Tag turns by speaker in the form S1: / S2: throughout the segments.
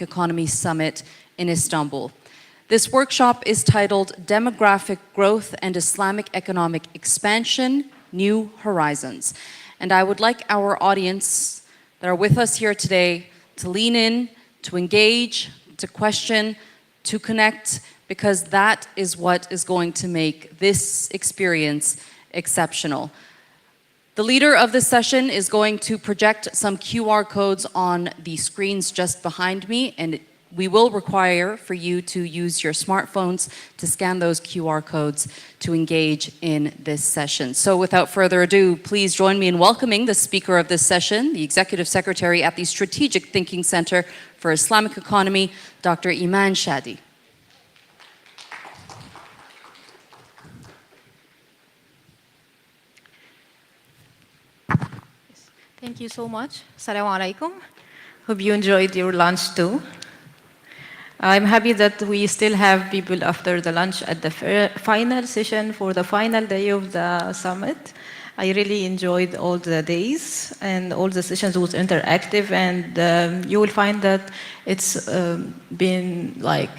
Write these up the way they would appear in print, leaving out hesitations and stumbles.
S1: Economy Summit in Istanbul. This workshop is titled Demographic Growth and Islamic Economic Expansion, New Horizons. And I would like our audience that are with us here today to lean in, to engage, to question, to connect, because that is what is going to make this experience exceptional. The leader of this session is going to project some QR codes on the screens just behind me, and we will require for you to use your smartphones to scan those QR codes to engage in this session. So without further ado, please join me in welcoming the speaker of this session, the Executive Secretary at the Strategic Thinking Center for Islamic Economy, Dr. Iman Shadi.
S2: Thank you so much. Assalamu alaikum. Hope you enjoyed your lunch too. I'm happy that we still have people after the lunch at the final session for the final day of the summit. I really enjoyed all the days and all the sessions was interactive, and you will find that it's been like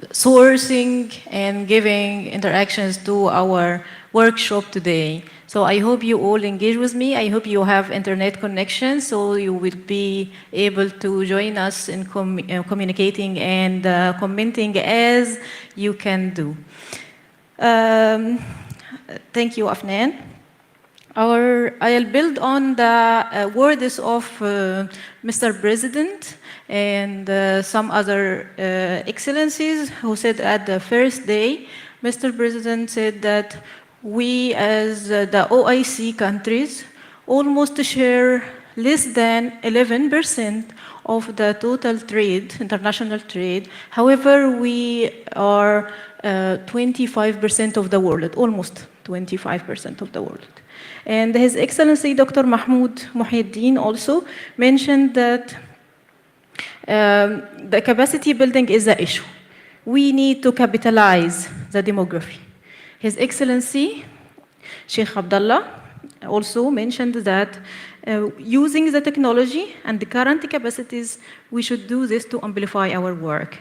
S2: sourcing and giving interactions to our workshop today. So I hope you all engage with me. I hope you have internet connection, so you will be able to join us in communicating and commenting as you can do. Thank you, Afnan. I'll build on the words of Mr. President and some other excellencies who said at the first day, Mr. President said that we as the OIC countries almost share less than 11% of the total trade, international trade. However, we are 25% of the world, almost 25% of the world. And His Excellency Dr. Mahmoud Muhyiddin also mentioned that the capacity building is the issue. We need to capitalize the demography. His Excellency Sheikh Abdullah also mentioned that using the technology and the current capacities, we should do this to amplify our work.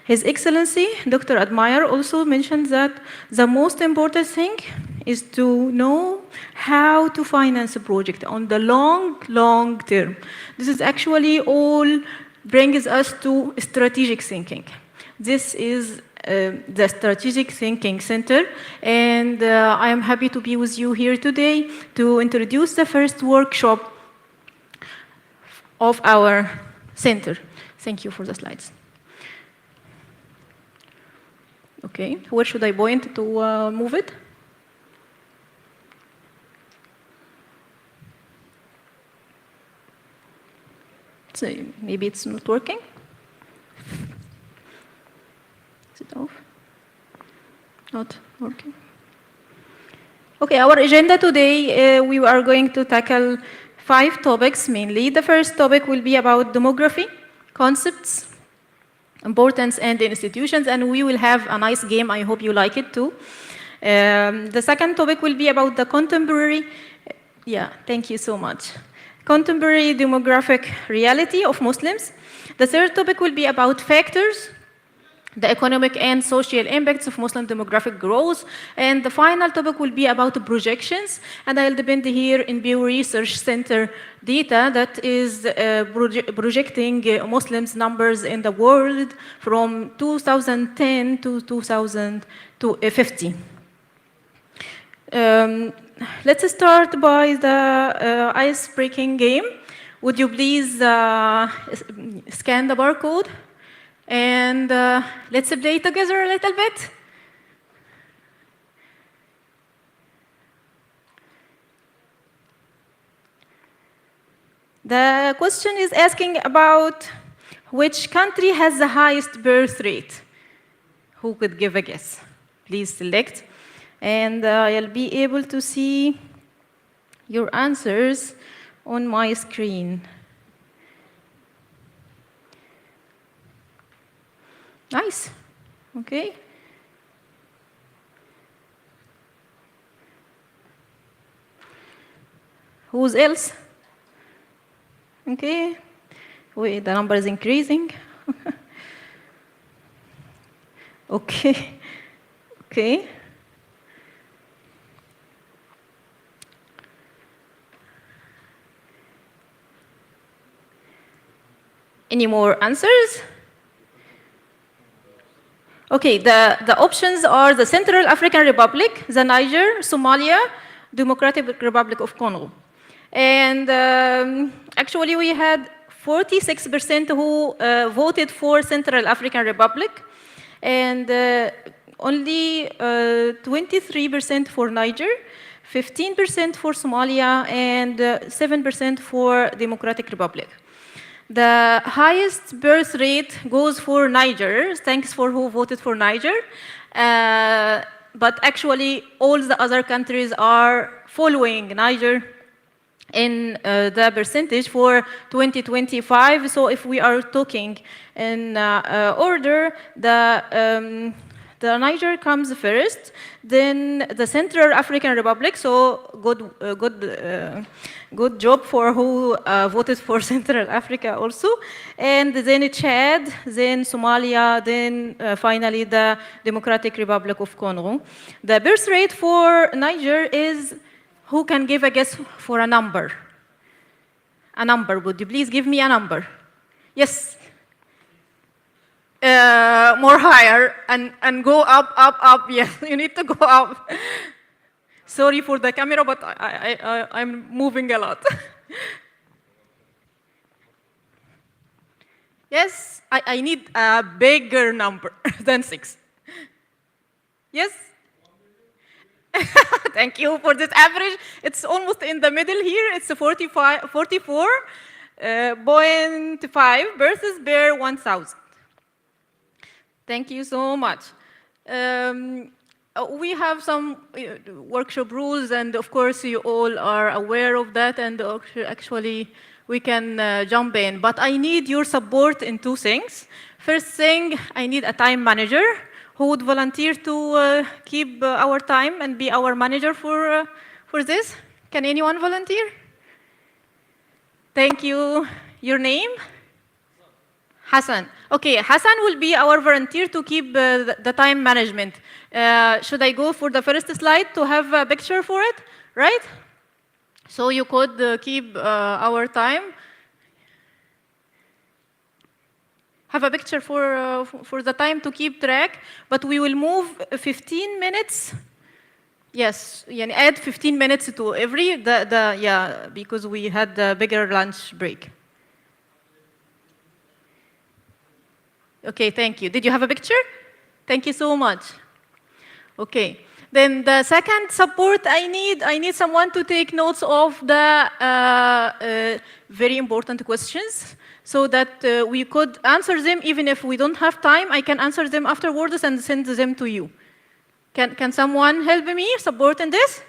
S2: His Excellency Dr. Admire also mentioned that the most important thing is to know how to finance a project on the long term. This is actually all brings us to strategic thinking. This is the Strategic Thinking Center, and I am happy to be with you here today to introduce the first workshop of our center. Thank you for the slides. Okay, where should I point to move it? So maybe it's not working. Is it off? Not working. Okay, our agenda today, we are going to tackle 5 topics mainly. The first topic will be about demography, concepts, importance, and institutions, and we will have a nice game. I hope you like it too. The second topic will be about the contemporary, thank you so much. Contemporary demographic reality of Muslims. The third topic will be about factors, the economic and social impacts of Muslim demographic growth. And the final topic will be about projections. And I'll depend here in Pew Research Center data that is projecting Muslims numbers in the world from 2010 to 2050. Let's start by the ice-breaking game. Would you please scan the barcode? And let's play together a little bit. The question is asking about which country has the highest birth rate. Who could give a guess? Please select. And I'll be able to see your answers on my screen. Nice. Okay. Who's else? Okay. Wait, the number is increasing. Okay. Okay. Any more answers? Okay, the options are the Central African Republic, the Niger, Somalia, Democratic Republic of Congo. And actually, we had 46% who voted for Central African Republic, and only 23% for Niger, 15% for Somalia, and 7% for Democratic Republic. The highest birth rate goes for Niger. Thanks for who voted for Niger. But actually, all the other countries are following Niger in the percentage for 2025. So if we are talking in order, the Niger comes first, then the Central African Republic. So good job for who voted for Central Africa also, and then Chad, then Somalia, then finally the Democratic Republic of Congo. The birth rate for Niger is. Who can give a guess for a number? A number, would you please give me a number? Yes. More higher and go up, up, up. Yes, you need to go up. Sorry for the camera, but I'm moving a lot. Yes, I need a bigger number than 6. Yes? Thank you for this average. It's almost in the middle here. It's 44.5 births per 1,000. Thank you so much. We have some workshop rules, and of course you all are aware of that, and actually we can jump in. But I need your support in 2 things. First thing, I need a time manager who would volunteer to keep our time and be our manager for this. Can anyone volunteer? Thank you. Your name? Hassan. Okay, Hassan will be our volunteer to keep the time management. Should I go for the first slide to have a picture for it? Right? So you could keep our time. Have a picture for the time to keep track, but we will move 15 minutes. Yes, add 15 minutes to every, because we had the bigger lunch break. Okay, thank you. Did you have a picture? Thank you so much. Okay. Then the second support I need someone to take notes of the very important questions so that we could answer them even if we don't have time. I can answer them afterwards and send them to you. Can someone help me support in this?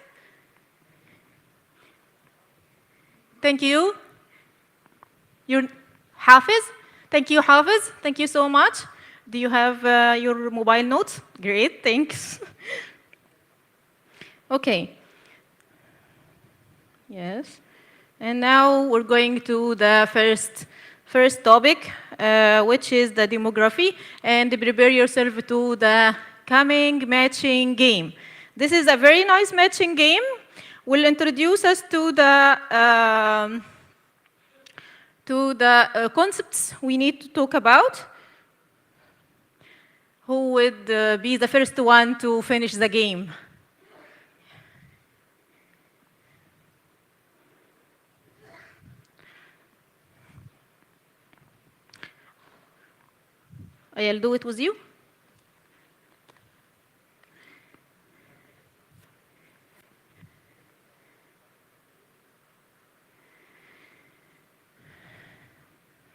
S2: Thank you. Your Hafiz? Thank you, Hafiz. Thank you so much. Do you have your mobile notes? Great, thanks. Okay. Yes. And now we're going to the first topic, which is the demography, and prepare yourself to the coming matching game. This is a very nice matching game. Will introduce us to the concepts we need to talk about. Who would be the first one to finish the game? I'll do it with you.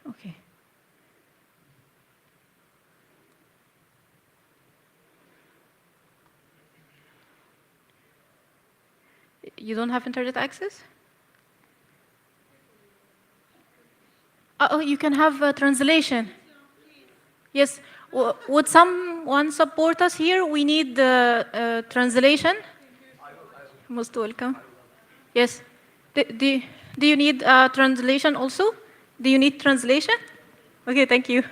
S2: Okay. You don't have internet access? Oh, you can have translation. Yes. Would someone support us here? We need the translation. Most welcome. Yes. Do you need translation also? Do you need translation? Okay, thank you.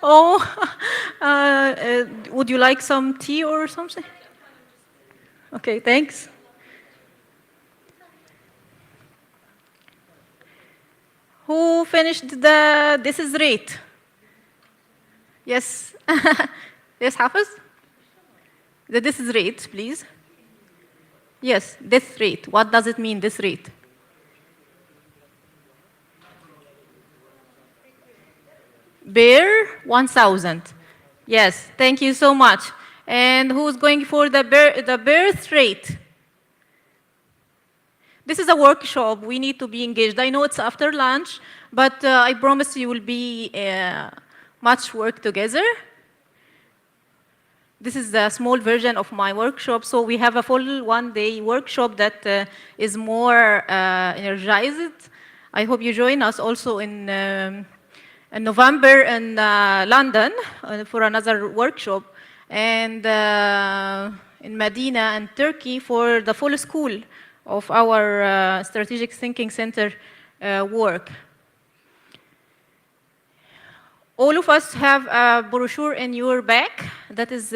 S2: Oh, would you like some tea or something? Okay, thanks. Who finished this is rate? Yes. Yes, Hafiz? This is rate, please. Yes, this rate. What does it mean, this rate? Bear 1,000. Yes, thank you so much. And who's going for the birth rate? This is a workshop. We need to be engaged. I know it's after lunch, but I promise you will be much work together. This is a small version of my workshop. So we have a full one-day workshop that is more energized. I hope you join us also in November in London for another workshop, and in Medina and Turkey for the full school of our Strategic Thinking Center work. All of us have a brochure in your back. That is,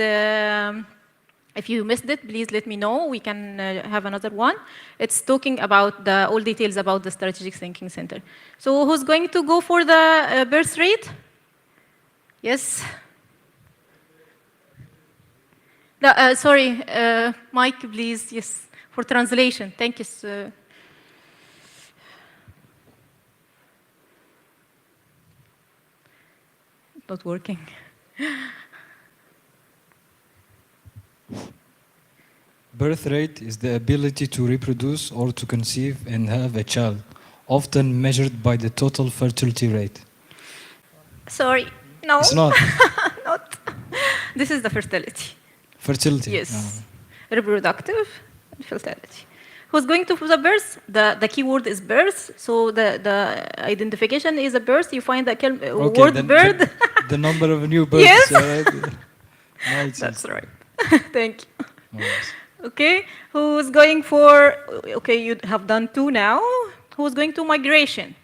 S2: if you missed it, please let me know. We can have another one. It's talking about all details about the Strategic Thinking Center. So who's going to go for the birth rate? Yes? No, sorry, Mike, please. Yes, for translation. Thank you, sir. Not working.
S3: Birth rate is the ability to reproduce or to conceive and have a child, often measured by the total fertility rate.
S2: Sorry, no.
S3: It's not.
S2: Not. This is the fertility.
S3: Fertility.
S2: Yes. Reproductive and fertility. Who's going to the birth? The keyword is birth. So the identification is a birth. You find the word bird.
S3: The number of new births.
S2: Yes.
S3: Right? Nice.
S2: That's right. Thank you.
S3: Nice.
S2: Okay. Who's going for? Okay, you have done 2 now. Who's going to migration?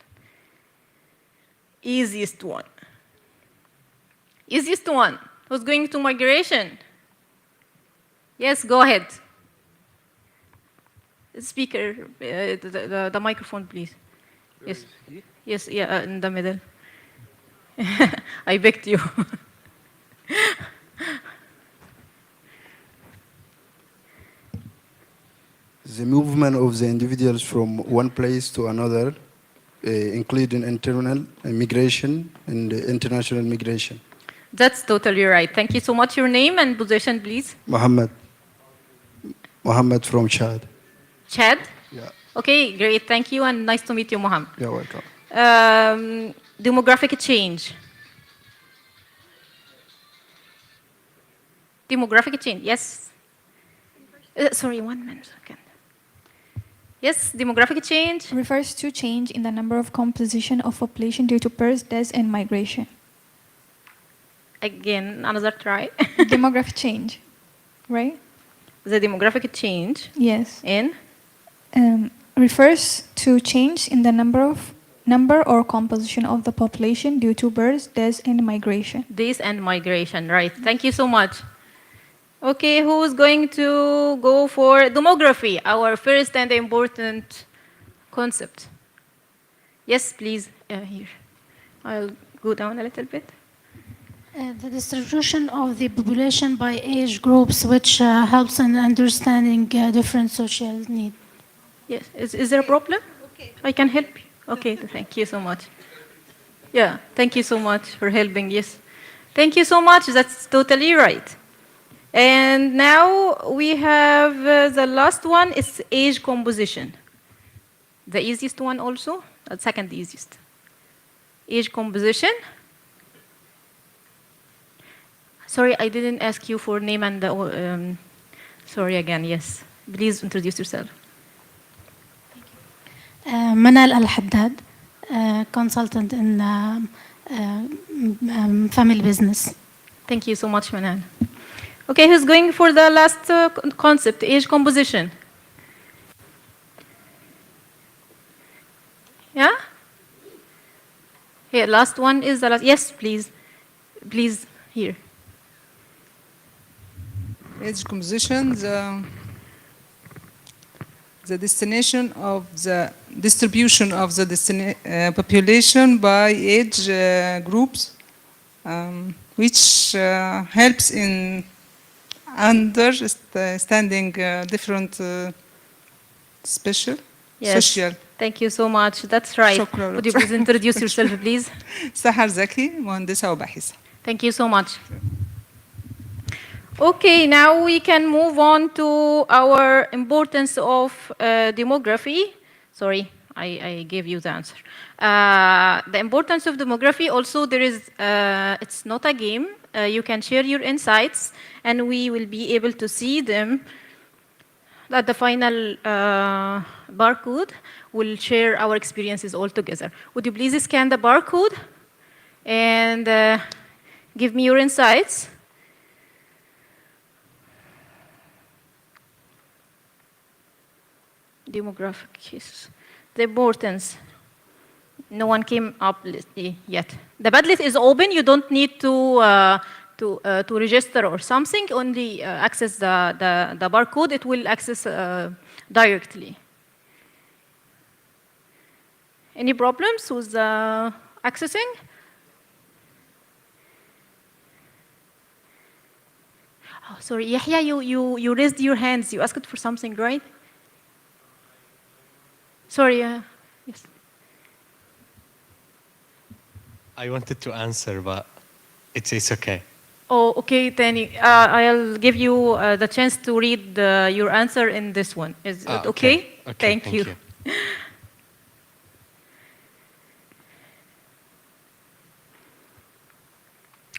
S2: Easiest one. Easiest one. Who's going to migration? Yes, go ahead. Speaker, the microphone, please. Yes. Yes, yeah, in the middle. I begged you.
S4: The movement of the individuals from one place to another, including internal migration and international migration.
S2: That's totally right. Thank you so much. Your name and position, please.
S4: Mohammed from Chad.
S2: Chad?
S4: Yeah.
S2: Okay, great. Thank you, and nice to meet you, Mohammed.
S4: You're welcome.
S2: Demographic change. Demographic change, yes. Sorry, 1 minute. Second. Yes, demographic change.
S5: Refers to change in the number of composition of population due to birth, death, and migration.
S2: Again, another try.
S5: Demographic change, right?
S2: The demographic change
S5: Yes.
S2: in
S5: Refers to change in the number or composition of the population due to birth, death, and migration.
S2: days and migration, right. Thank you so much. Okay, who's going to go for demography, our first and important concept? Yes, please, here. I'll go down a little bit.
S6: The distribution of the population by age groups, which helps in understanding different social needs.
S2: Yes, is there a problem? Okay. I can help you. Okay, thank you so much. Yeah, thank you so much for helping, yes. Thank you so much, that's totally right. And now we have the last one is age composition. The easiest one also, the second easiest. Age composition. Sorry, I didn't ask you for name and sorry again, yes. Please introduce yourself.
S6: Manal Al-Haddad, consultant in family business.
S2: Thank you so much, Manan. Okay, who's going for the last concept, age composition? Yeah? Here, last one is the last. Yes, please. please, here.
S7: Age composition, the destination of the distribution of the population by age groups, which helps in understanding different special social.
S2: Thank you so much. That's right.
S7: شكراً.
S2: Would you please introduce yourself, please?
S7: سحر زكي مهندسة وباحثة.
S2: Thank you so much. Okay, now we can move on to our importance of demography. Sorry, I gave you the answer. The importance of demography, also there is, it's not a game. You can share your insights and we will be able to see them. At the final barcode, we'll share our experiences all together. Would you please scan the barcode and give me your insights? Demographic cases. The importance. No one came up yet. The Padlet is open. You don't need to register or something. Only access the barcode. It will access directly. Any problems with accessing? Oh, sorry, Yahya, you raised your hands. You asked for something, right? Sorry, yes.
S8: I wanted to answer, but it's okay.
S2: Oh, okay, then I'll give you the chance to read your answer in this one. Is it okay?
S8: Okay,
S2: thank you.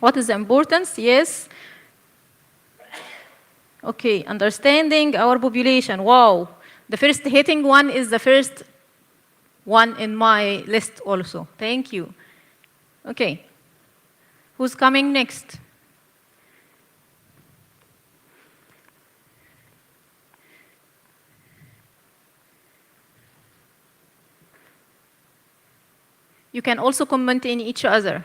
S2: What is the importance? Yes. Okay, understanding our population. Wow. The first hitting one is the first one in my list also. Thank you. Okay. Who's coming next? You can also comment in each other.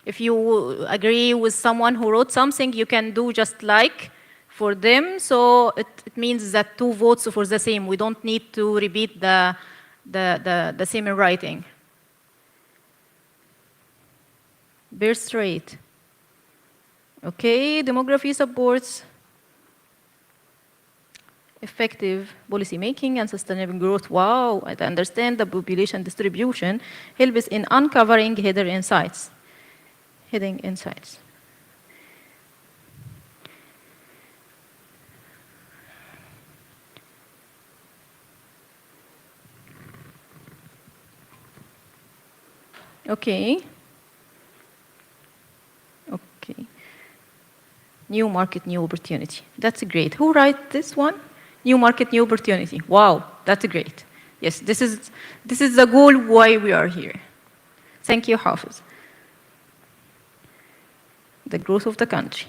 S2: If you agree with someone who wrote something, you can do just like for them. So it means that 2 votes for the same. We don't need to repeat the same in writing. Birth rate. Okay, demography supports effective policy making and sustainable growth. Wow, I understand the population distribution helps in uncovering hidden insights. Okay. Okay. New market, new opportunity. That's great. Who wrote this one? New market, new opportunity. Wow, that's great. Yes, this is the goal why we are here. Thank you, Hafiz. The growth of the country.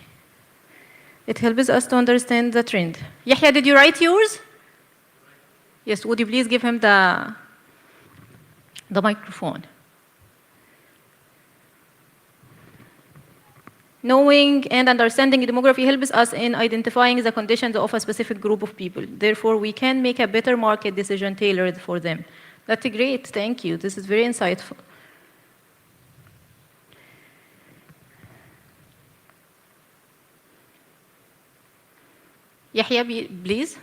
S2: It helps us to understand the trend. Yahya, did you write yours? Yes, would you please give him the microphone? Knowing and understanding demography helps us in identifying the conditions of a specific group of people. Therefore, we can make a better market decision tailored for them. That's great, thank you. This is very insightful. Yahya, please.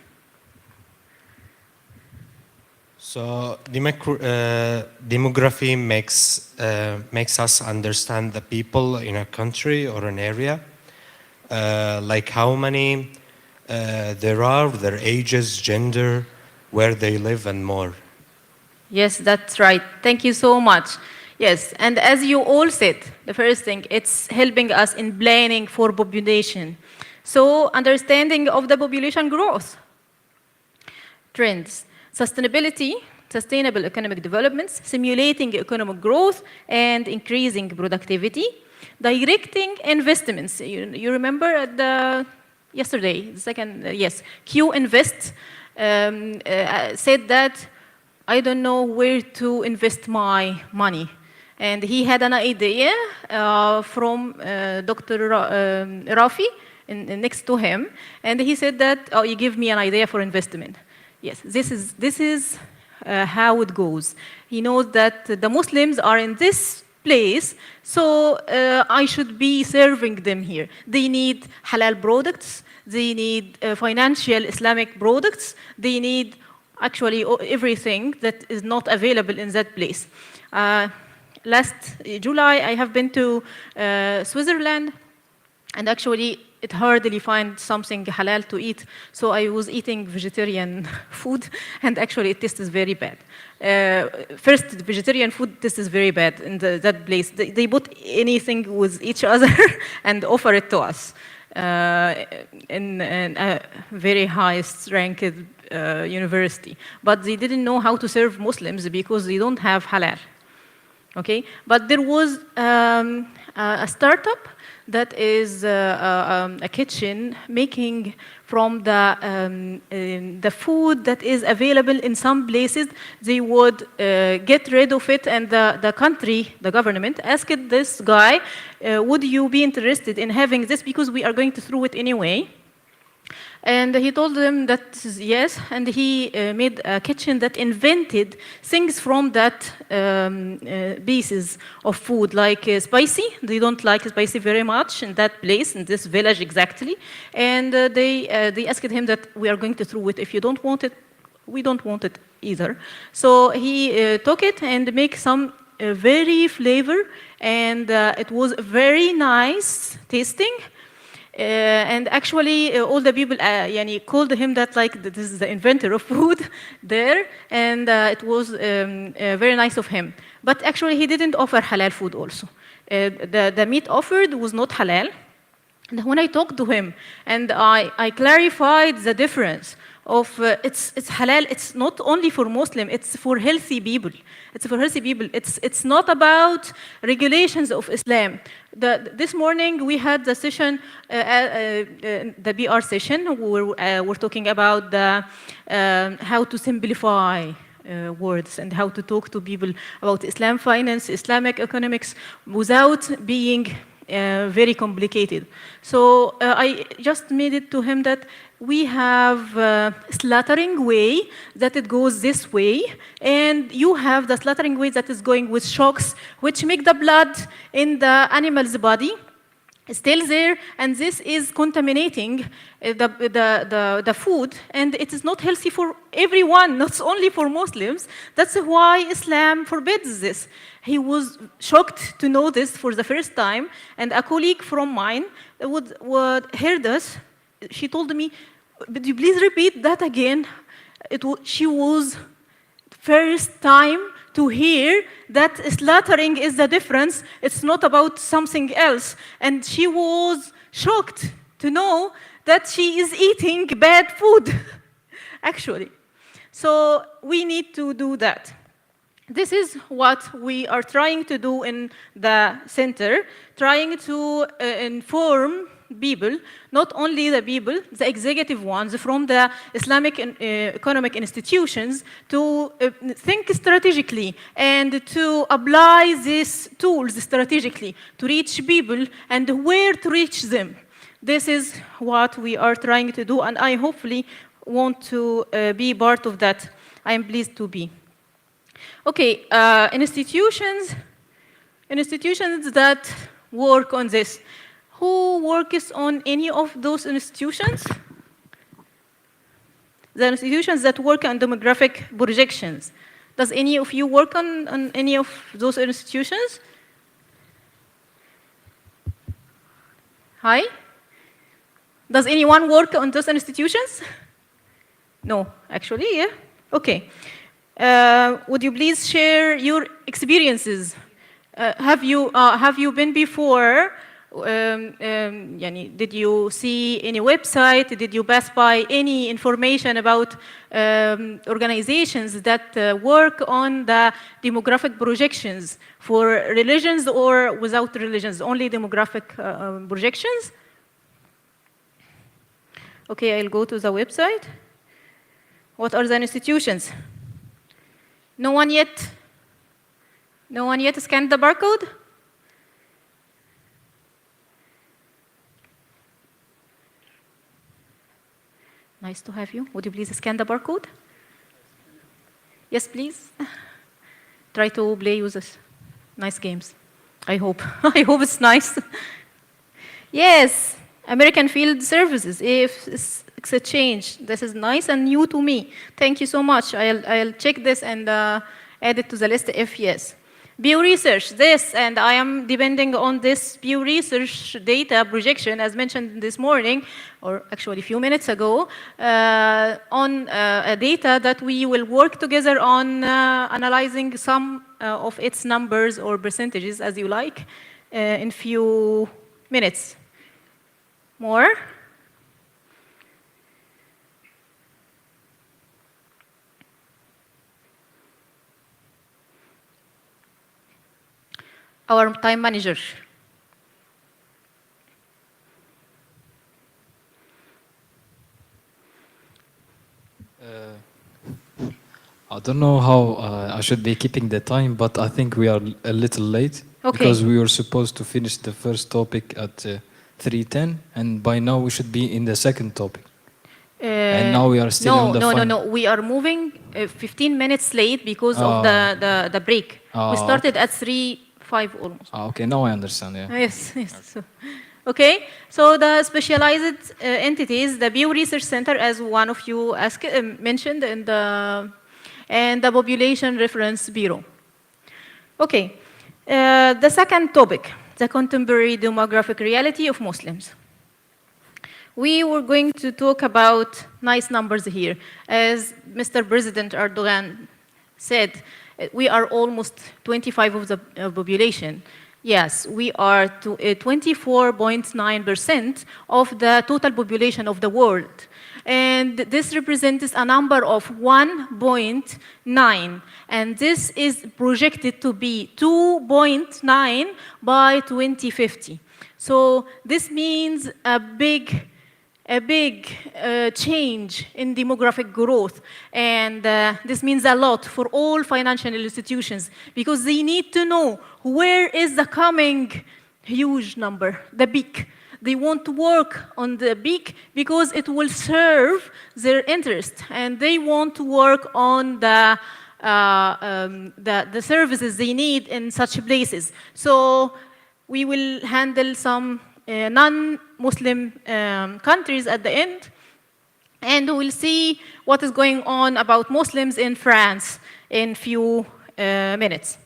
S8: So demography makes us understand the people in a country or an area, like how many there are, their ages, gender, where they live, and more.
S2: Yes, that's right. Thank you so much. Yes, and as you all said, the first thing, it's helping us in planning for population. So understanding of the population growth, trends, sustainability, sustainable economic developments, simulating economic growth and increasing productivity, directing investments. You remember yesterday, the second, yes, Q Invest said that I don't know where to invest my money. And he had an idea from Dr. Rafi next to him, and he said that, oh, you give me an idea for investment. Yes, this is how it goes. He knows that the Muslims are in this place, so I should be serving them here. They need halal products, they need financial Islamic products, they need actually everything that is not available in that place. Last July, I have been to Switzerland, and actually it hardly find something halal to eat, so I was eating vegetarian food, and actually it tastes very bad. First, the vegetarian food tastes very bad in that place. They put anything with each other and offer it to us in a very highest-ranked university. But they didn't know how to serve Muslims because they don't have halal. Okay, but there was a startup that is a kitchen making from the food that is available in some places. They would get rid of it, and the country, the government, asked this guy, would you be interested in having this, because we are going to throw it anyway. And he told them that yes, and he made a kitchen that invented things from that pieces of food, like spicy. They don't like spicy very much in that place, in this village exactly. And they asked him that we are going to throw it. If you don't want it, we don't want it either. So he took it and make some very flavor, and it was very nice tasting. And actually, all the people called him that, like, this is the inventor of food there, and it was very nice of him. But actually, he didn't offer halal food also. The meat offered was not halal. And when I talked to him, and I clarified the difference of it's halal, it's not only for Muslim, it's for healthy people. It's for healthy people. It's not about regulations of Islam. This morning we had the session, the BR session, where we're talking about how to simplify words and how to talk to people about Islam finance, Islamic economics, without being very complicated. So I just made it to him that we have a slaughtering way that it goes this way, and you have the slaughtering way that is going with shocks, which make the blood in the animal's body still there, and this is contaminating the food, and it is not healthy for everyone, not only for Muslims. That's why Islam forbids this. He was shocked to know this for the first time, and a colleague from mine would heard us. She told me, "Would you please repeat that again?" She was first time to hear that slaughtering is the difference. It's not about something else. And she was shocked to know that she is eating bad food, actually. So we need to do that. This is what we are trying to do in the center, trying to inform people, not only the people, the executive ones from the Islamic economic institutions, to think strategically and to apply these tools strategically to reach people and where to reach them. This is what we are trying to do, and I hopefully want to be part of that. I am pleased to be. Okay, institutions that work on this. Who works on any of those institutions? The institutions that work on demographic projections. Does any of you work on any of those institutions? Hi? Does anyone work on those institutions? No, actually, yeah. Okay. Would you please share your experiences? Have you been before? Did you see any website? Did you pass by any information about organizations that work on the demographic projections for religions or without religions, only demographic projections? Okay, I'll go to the website. What are the institutions? No one yet? No one yet scanned the barcode? Nice to have you. Would you please scan the barcode? Yes, please. Try to play with us. Nice games. I hope. I hope it's nice. Yes, American Field Services, if it's a change. This is nice and new to me. Thank you so much. I'll check this and add it to the list if yes. Pew Research, this, and I am depending on this Pew Research data projection, as mentioned this morning, or actually a few minutes ago, on data that we will work together on analyzing some of its numbers or percentages, as you like, in few minutes. More? Our time manager.
S3: I don't know how I should be keeping the time, but I think we are a little late.
S2: Okay.
S3: Because we were supposed to finish the first topic at 3:10, and by now we should be in the second topic. And now we are still on the
S2: No. We are moving 15 minutes late because of the break. We started at 3:05 almost.
S3: Okay, now I understand, yeah.
S2: Yes. Okay, so the specialized entities, the Pew Research Center, as one of you mentioned, and the Population Reference Bureau. Okay, the second topic, the contemporary demographic reality of Muslims. We were going to talk about nice numbers here. As Mr. President Erdogan said, we are almost 25% of the population. Yes, we are 24.9% of the total population of the world. And this represents a number of 1.9. And this is projected to be 2.9 by 2050. So this means a big change in demographic growth. And this means a lot for all financial institutions because they need to know where is the coming huge number, the peak. They want to work on the peak because it will serve their interest. And they want to work on the services they need in such places. So we will handle some non-Muslim countries at the end, and we'll see what is going on about Muslims in France in few minutes.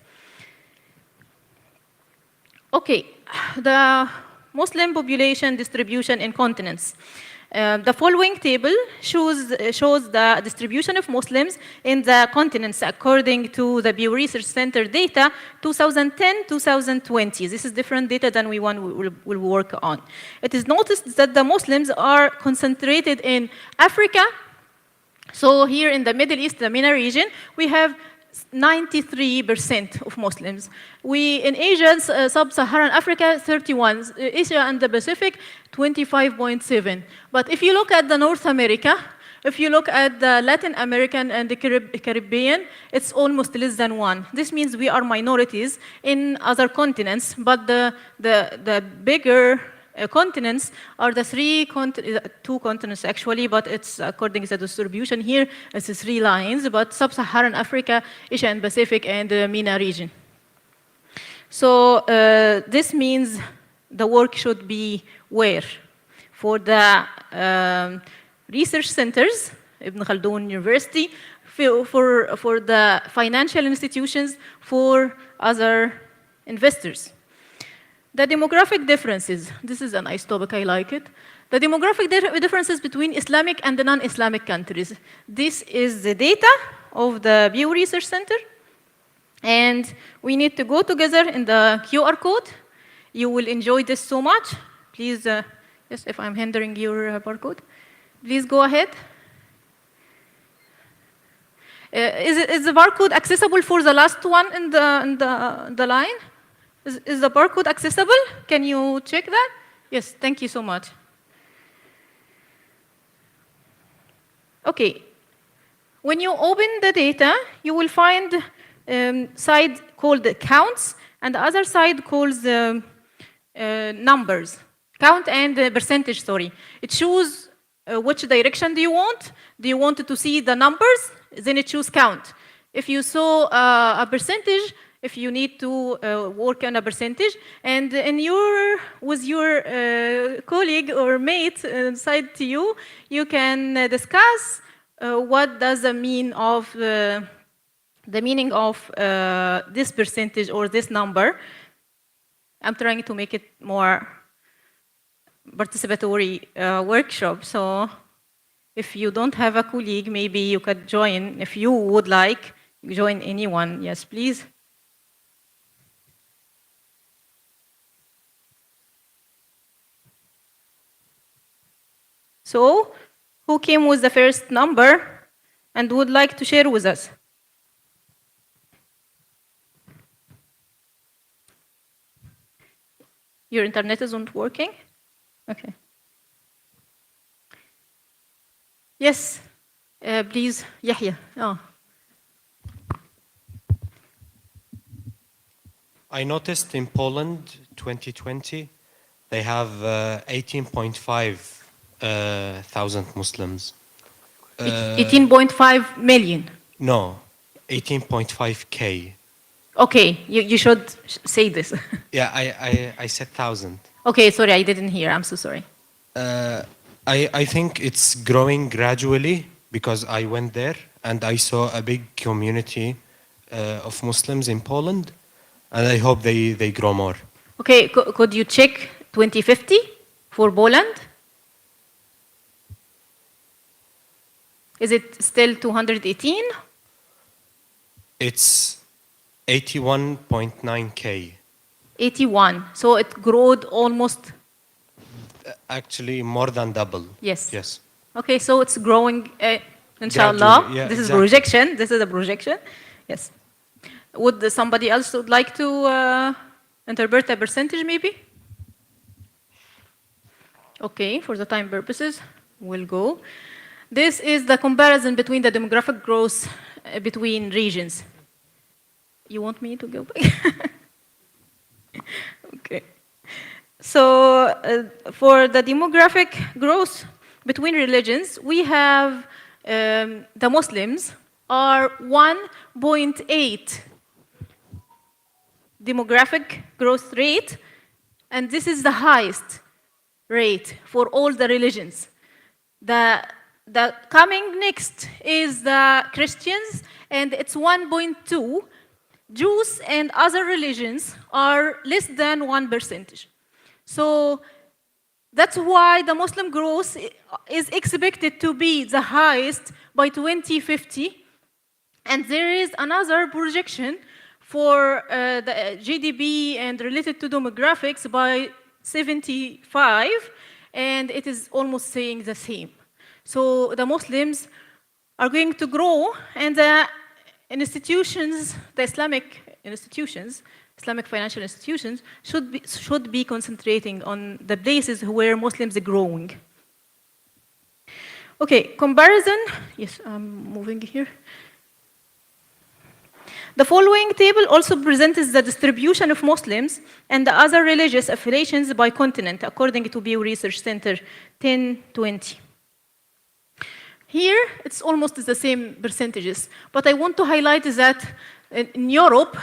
S2: Okay, the Muslim population distribution in continents. The following table shows the distribution of Muslims in the continents according to the Pew Research Center data 2010-2020. This is different data than we will work on. It is noticed that the Muslims are concentrated in Africa. So here in the Middle East, the MENA region, we have 93% of Muslims. In Asia, Sub-Saharan Africa, 31%. Asia and the Pacific, 25.7%. But if you look at the North America, if you look at the Latin American and the Caribbean, it's almost less than 1%. This means we are minorities in other continents, but the bigger continents are the two continents actually, but it's according to the distribution here, it's 3 lines, but Sub-Saharan Africa, Asia and Pacific, and the MENA region. So this means the work should be where? For the research centers, Ibn Khaldun University, for the financial institutions, for other investors. The demographic differences. This is a nice topic, I like it. The demographic differences between Islamic and the non-Islamic countries. This is the data of the Pew Research Center. And we need to go together in the QR code. You will enjoy this so much. Please, yes, if I'm hindering your barcode, please go ahead. Is the barcode accessible for the last one in the line? Is the barcode accessible? Can you check that? Yes, thank you so much. Okay. When you open the data, you will find side called counts, and the other side calls numbers. Count and percentage, sorry. It chooses which direction do you want. Do you want to see the numbers? Then it choose count. If you saw a percentage, if you need to work on a percentage, and with your colleague or mate side to you, you can discuss what does the meaning of this percentage or this number. I'm trying to make it more participatory workshop. So if you don't have a colleague, maybe you could join. If you would like, join anyone. Yes, please. So, who came with the first number and would like to share with us? Your internet isn't working? Okay. Yes, please, Yahya. Oh.
S8: I noticed in Poland 2020, they have 18.5 thousand Muslims.
S2: 18.5 million.
S8: No, 18.5K.
S2: Okay, you should say this.
S8: Yeah, I said thousand.
S2: Okay, sorry, I didn't hear. I'm so sorry.
S8: I think it's growing gradually because I went there and I saw a big community of Muslims in Poland, and I hope they grow more.
S2: Okay, could you check 2050 for Poland? Is it still 218?
S8: It's 81.9K.
S2: 81. So it growed almost.
S8: Actually, more than double.
S2: Yes.
S8: Yes.
S2: Okay, so it's growing, inshallah.
S8: Gradually, yeah,
S2: this is
S8: exactly.
S2: projection. This is a projection. Yes. Would somebody else would like to interpret a percentage, maybe? Okay, for the time purposes, we'll go. This is the comparison between the demographic growth between regions. You want me to go back? Okay. So for the demographic growth between religions, we have the Muslims are 1.8 demographic growth rate, and this is the highest rate for all the religions. The coming next is the Christians, and it's 1.2. Jews and other religions are less than 1%. So that's why the Muslim growth is expected to be the highest by 2050. And there is another projection for the GDP and related to demographics by 75, and it is almost saying the same. So the Muslims are going to grow, and the institutions, the Islamic institutions, Islamic financial institutions, should be concentrating on the places where Muslims are growing. Okay, comparison. Yes, I'm moving here. The following table also presents the distribution of Muslims and the other religious affiliations by continent, according to Pew Research Center 1020. Here, it's almost the same percentages, but I want to highlight that in Europe,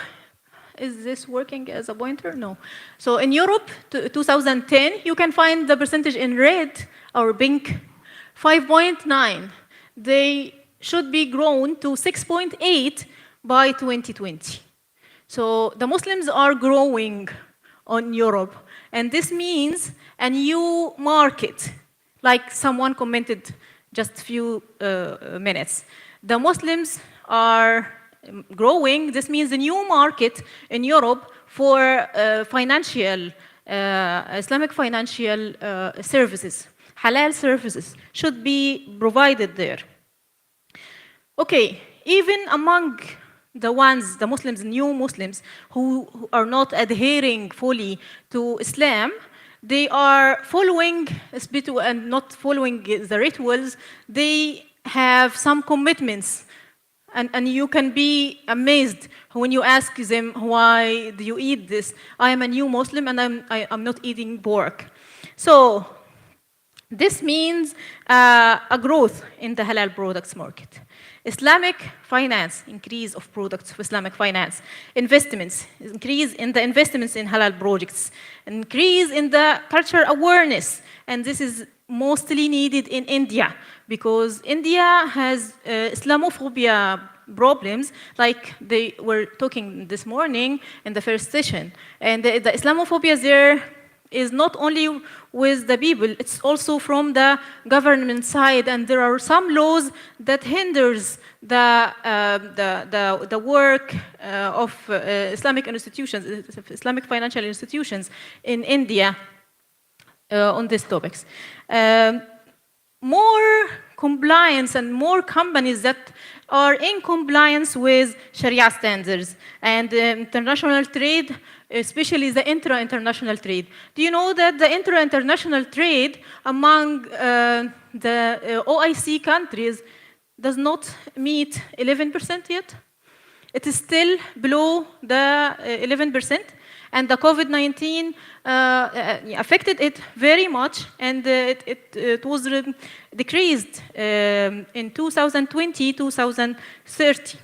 S2: is this working as a pointer? No. So in Europe, 2010, you can find the percentage in red or pink, 5.9. They should be grown to 6.8 by 2020. So the Muslims are growing on Europe, and this means a new market, like someone commented just a few minutes. The Muslims are growing. This means a new market in Europe for financial, Islamic financial services. Halal services should be provided there. Okay, even among the ones, the Muslims, new Muslims, who are not adhering fully to Islam, they are following and not following the rituals. They have some commitments And you can be amazed when you ask them, why do you eat this? I am a new Muslim and I'm not eating pork. So this means a growth in the halal products market. Islamic finance, increase of products of Islamic finance. Investments, increase in the investments in halal projects. Increase in the cultural awareness. And this is mostly needed in India, because India has Islamophobia problems, like they were talking this morning in the first session. And the Islamophobia there is not only with the people, it's also from the government side, and there are some laws that hinders the work of Islamic institutions, Islamic financial institutions in India on these topics. More compliance and more companies that are in compliance with Sharia standards and international trade, especially the intra-international trade. Do you know that the intra-international trade among the OIC countries does not meet 11% yet? It is still below the 11%. And the COVID-19 affected it very much, and it was decreased in 2020, 2030,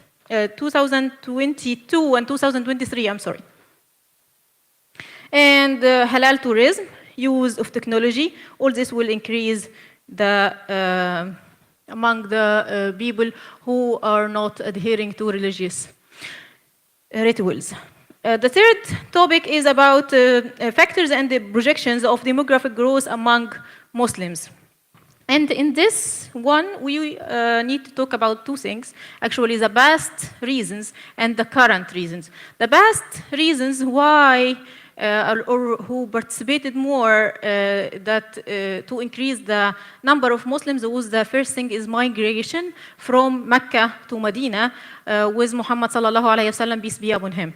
S2: 2022, and 2023, I'm sorry. And halal tourism, use of technology, all this will increase the among the people who are not adhering to religious rituals. The third topic is about factors and the projections of demographic growth among Muslims. And in this one, we need to talk about two things, actually the past reasons and the current reasons. The past reasons why or who participated more to increase the number of Muslims was the first thing is migration from Mecca to Medina with Muhammad sallallahu alayhi wasallam, peace be upon him.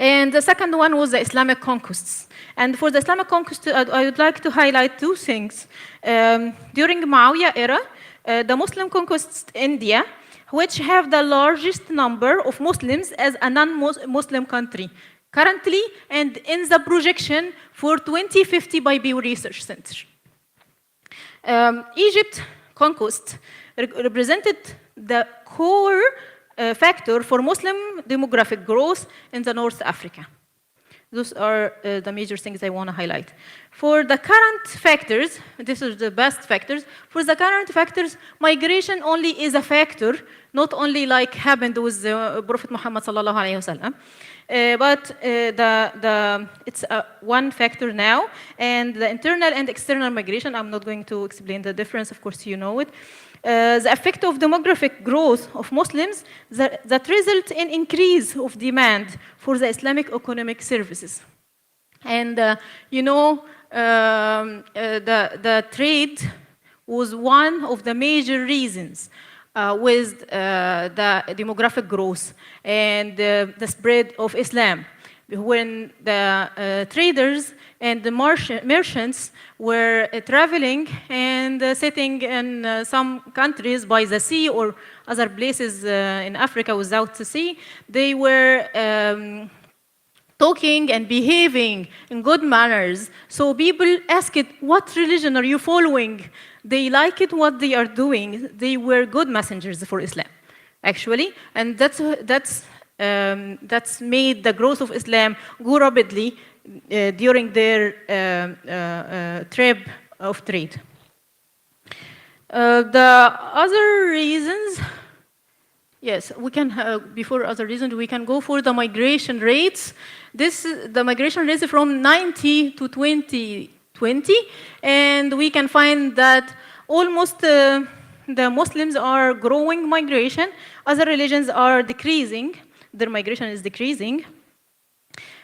S2: And the second one was the Islamic conquests. And for the Islamic conquest, I would like to highlight two things. During Muawiyah era, the Muslim conquests India, which have the largest number of Muslims as a non-Muslim country, currently and in the projection for 2050 by Pew Research Center. Egypt conquest represented the core factor for Muslim demographic growth in the North Africa. Those are the major things I want to highlight. For the current factors, this is the best factors. For the current factors, migration only is a factor, not only like happened with the Prophet Muhammad sallallahu alaihi wasallam, but it's one factor now. And the internal and external migration, I'm not going to explain the difference. Of course, you know it. The effect of demographic growth of Muslims that result in increase of demand for the Islamic economic services. And you know, the trade was one of the major reasons with the demographic growth and the spread of Islam. When the traders and the merchants were traveling and sitting in some countries by the sea or other places in Africa without the sea, they were talking and behaving in good manners. So people asked, what religion are you following? They liked what they are doing. They were good messengers for Islam, actually. And that's made the growth of Islam go rapidly during their trip of trade. The other reasons, yes, we can, before other reasons, we can go for the migration rates. The migration rates from 90 to 2020, and we can find that almost the Muslims are growing migration, other religions are decreasing. Their migration is decreasing.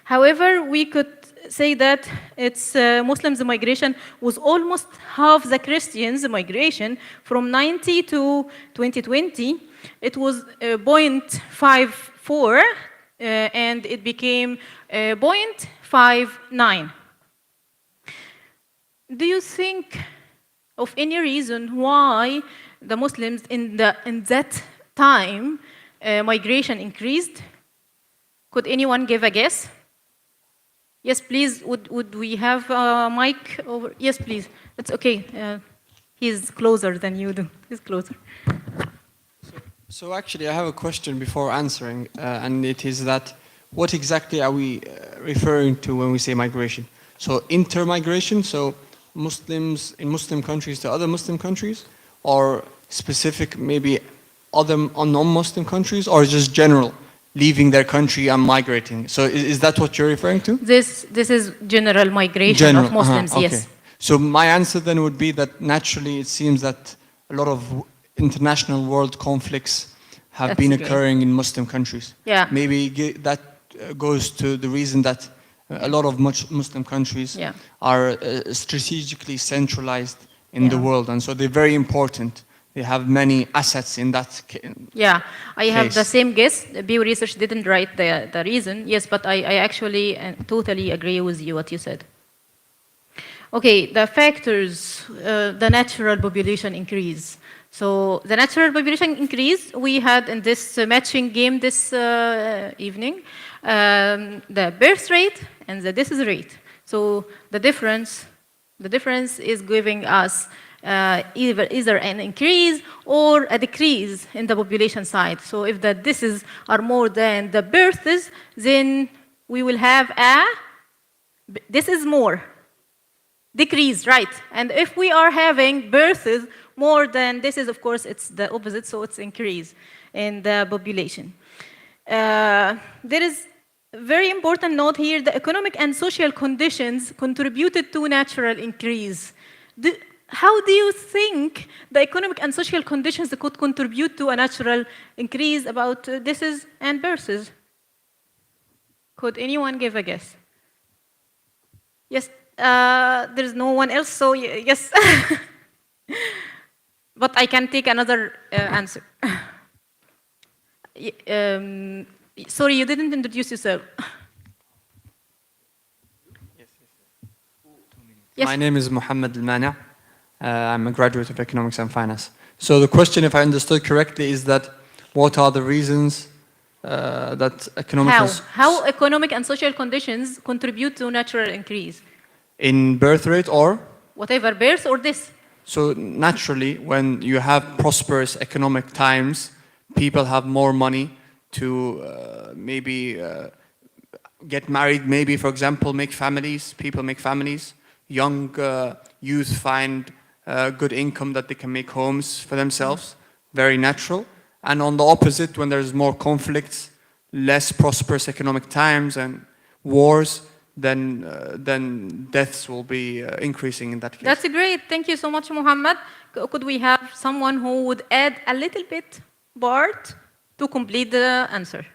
S2: However, we could say that it's Muslims' migration was almost half the Christians' migration from 90 to 2020. It was 0.54 and it became 0.59. Do you think of any reason why the Muslims in that time migration increased? Could anyone give a guess? Yes, please. Would we have a mic over? Yes, please. It's okay. He's closer than you do. He's closer.
S9: So actually, I have a question before answering, and it is that what exactly are we referring to when we say migration? So intermigration, so Muslims in Muslim countries to other Muslim countries, or specific maybe other non-Muslim countries, or just general, leaving their country and migrating. So is that what you're referring to?
S2: This is general migration of Muslims,
S9: okay.
S2: yes.
S9: So my answer then would be that naturally it seems that a lot of international world conflicts have
S2: That's
S9: been
S2: great.
S9: occurring in Muslim countries.
S2: Yeah.
S9: Maybe that goes to the reason that a lot of Muslim countries
S2: Yeah.
S9: are strategically centralized in the
S2: Yeah.
S9: world, and so they're very important. They have many assets in that
S2: Yeah, I have the
S9: case.
S2: same guess. Pew Research didn't write the reason. Yes, but I actually totally agree with you what you said. Okay, the factors, the natural population increase. So the natural population increase, we had in this matching game this evening, the birth rate and the death rate. So the difference is giving us either an increase or a decrease in the population side. So if the deaths are more than the births, then we will have this is more. Decrease, right? And if we are having births more than this is, of course, it's the opposite, so it's increase in the population. There is a very important note here, the economic and social conditions contributed to natural increase. How do you think the economic and social conditions could contribute to a natural increase about deaths and births? Could anyone give a guess? Yes. There's no one else, so yes. But I can take another answer. Sorry, you didn't introduce yourself. Yes.
S9: My name is Mohammed Al-Mani'. I'm a graduate of economics and finance. So the question, if I understood correctly, is that what are the reasons that economic
S2: How economic and social conditions contribute to natural increase?
S9: in birth rate or?
S2: Whatever, birth or this?
S9: So naturally, when you have prosperous economic times, people have more money to maybe get married, maybe, for example, make families. People make families. Young youth find good income that they can make homes for themselves. Very natural. And on the opposite, when there's more conflicts, less prosperous economic times and wars, then deaths will be increasing in that case.
S2: That's great. Thank you so much, Muhammad. Could we have someone who would add a little bit part to complete the answer?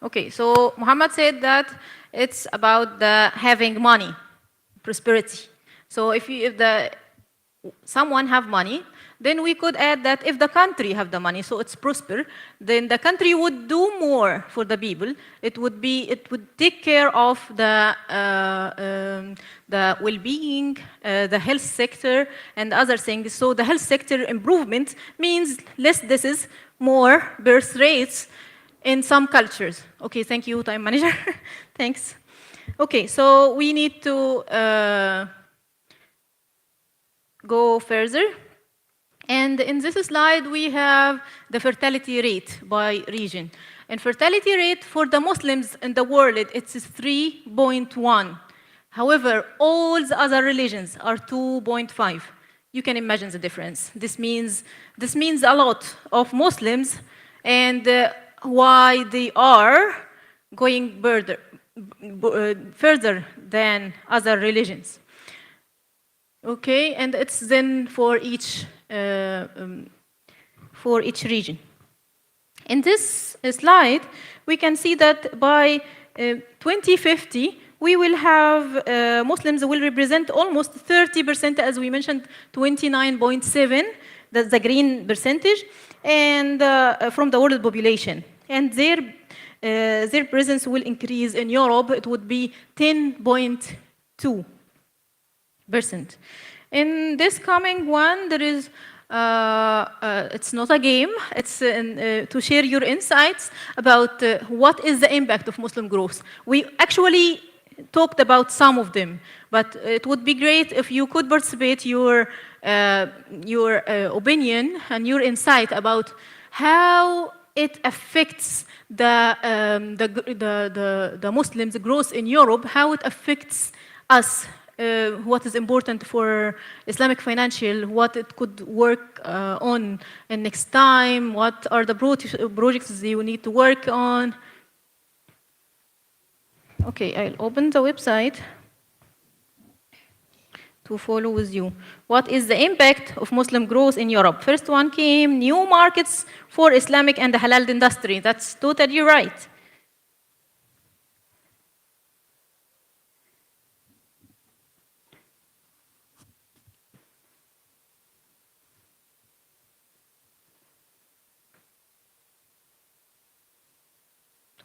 S2: Okay, so Muhammad said that it's about the having money, prosperity. So if someone have money, then we could add that if the country have the money, so it's prosper, then the country would do more for the people. It would take care of the well-being, the health sector, and other things. So the health sector improvement means less diseases, more birth rates in some cultures. Okay, thank you, time manager. Thanks. Okay, so we need to go further. And in this slide, we have the fertility rate by region. And fertility rate for the Muslims in the world, it's 3.1. However, all the other religions are 2.5. You can imagine the difference. This means a lot of Muslims and why they are going further than other religions. Okay, and it's then for each region. In this slide, we can see that by 2050, we will have Muslims will represent almost 30%, as we mentioned, 29.7, that's the green percentage, and from the world population. And their presence will increase in Europe. It would be 10.2%. In this coming one, there is It's not a game. It's to share your insights about what is the impact of Muslim growth. We actually talked about some of them, but it would be great if you could participate your opinion and your insight about how it affects the Muslims' growth in Europe, how it affects us, what is important for Islamic financial, what it could work on in next time, what are the projects you need to work on. Okay, I'll open the website to follow with you. What is the impact of Muslim growth in Europe? First one came, new markets for Islamic and the halal industry. That's totally right.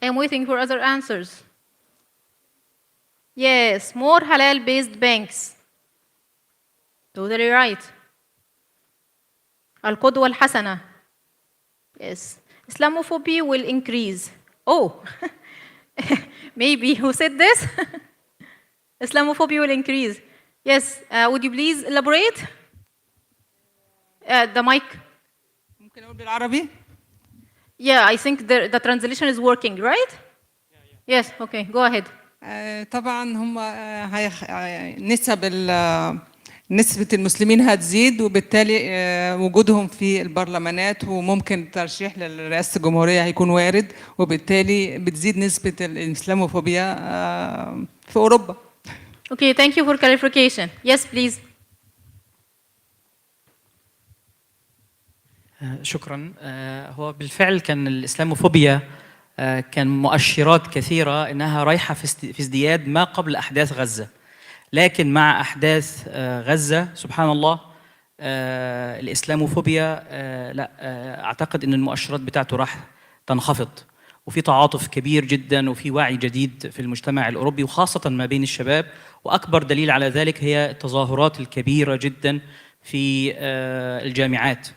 S2: I'm waiting for other answers. Yes, more halal-based banks. Totally right. Al-Qudwa al-Hasana. Yes. Islamophobia will increase. Oh, maybe. Who said this? Islamophobia will increase. Yes. Would you please elaborate? The mic.
S7: ممكن أقول بالعربي؟
S2: Yeah, I think the translation is working, right? Yes, okay, go ahead.
S7: طبعا هم نسبة المسلمين هتزيد، وبالتالي وجودهم في البرلمانات وممكن ترشيح لرئاسة الجمهورية هيكون وارد، وبالتالي بتزيد نسبة الإسلاموفوبيا في أوروبا.
S2: Okay, thank you for clarification. Yes, please.
S10: شكرا. هو بالفعل كان الإسلاموفوبيا كان مؤشرات كثيرة إنها رايحة في ازدياد ما قبل أحداث غزة، لكن مع أحداث غزة سبحان الله الإسلاموفوبيا لا أعتقد إن المؤشرات بتاعته راح تنخفض، وفي تعاطف كبير جدا وفي وعي جديد في المجتمع الأوروبي وخاصة ما بين الشباب، وأكبر دليل على ذلك هي التظاهرات الكبيرة جدا في الجامعات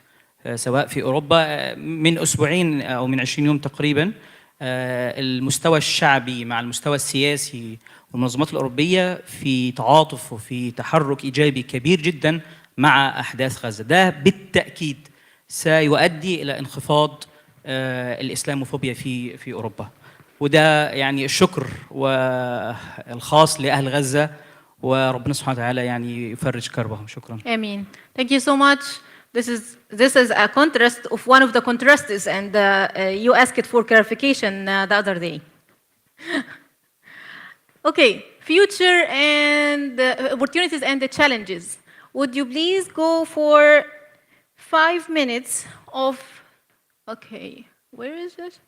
S10: سواء في أوروبا. من أسبوعين أو من 20 يوم تقريبا المستوى الشعبي مع المستوى السياسي والمنظمات الأوروبية في تعاطف وفي تحرك إيجابي كبير جدا مع أحداث غزة. ده بالتأكيد سيؤدي إلى انخفاض الإسلاموفوبيا في أوروبا، وده يعني الشكر والخاص لأهل غزة، وربنا سبحانه وتعالى يعني يفرج كربهم. شكرا.
S2: آمين. Thank you so much. This is a contrast of one of the contrasts, and you asked for clarification the other day. Okay, future and opportunities and the challenges. Would you please go for 5 minutes of, okay, where is it?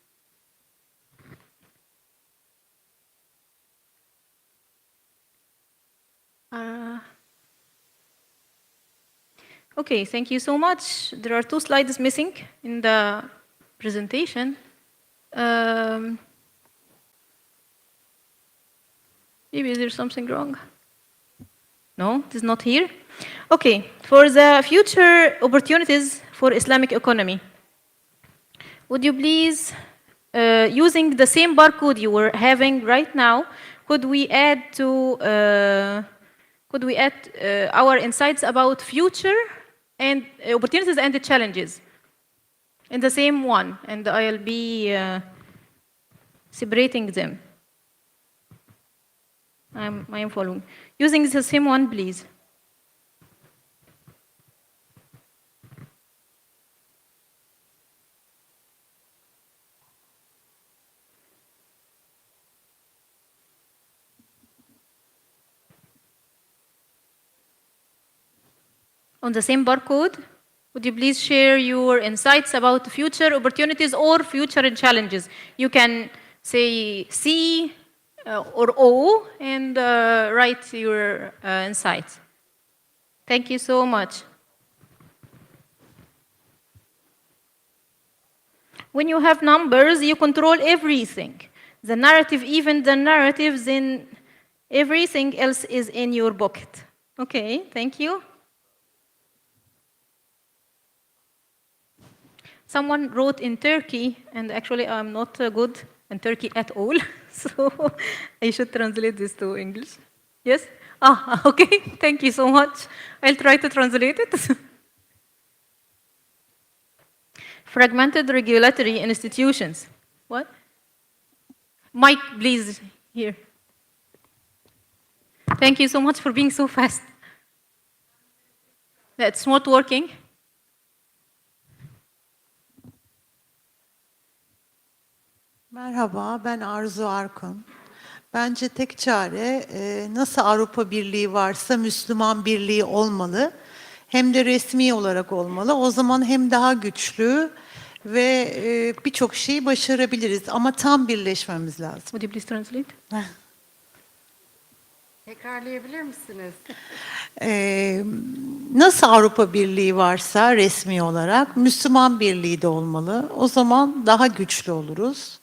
S2: Okay, thank you so much. There are 2 slides missing in the presentation. Maybe there's something wrong. No, it is not here. Okay, for the future opportunities for Islamic economy, would you please, using the same barcode you were having right now, could we add our insights about future and opportunities and the challenges in the same one, and I'll be separating them. I am following. Using the same one, please. On the same barcode, would you please share your insights about future opportunities or future challenges? You can say C or O and write your insights. Thank you so much. When you have numbers, you control everything. The narrative, even the narratives in everything else is in your pocket. Okay, thank you. someone wrote in Turkey, and actually I'm not good in Turkey at all, so I should translate this to English. Yes? Ah, okay, thank you so much. I'll try to translate it. Fragmented regulatory institutions. What? Mike, please, here. Thank you so much for being so fast. That's not working.
S11: Merhaba, ben Arzu Arkun. Bence tek çare nasıl Avrupa Birliği varsa Müslüman Birliği olmalı. Hem de resmi olarak olmalı. O zaman hem daha güçlü ve birçok şeyi başarabiliriz. Ama tam birleşmemiz lazım.
S2: Would you please translate?
S1: Tekrarlayabilir misiniz?
S11: Nasıl Avrupa Birliği varsa resmi olarak Müslüman Birliği de olmalı. O zaman daha güçlü oluruz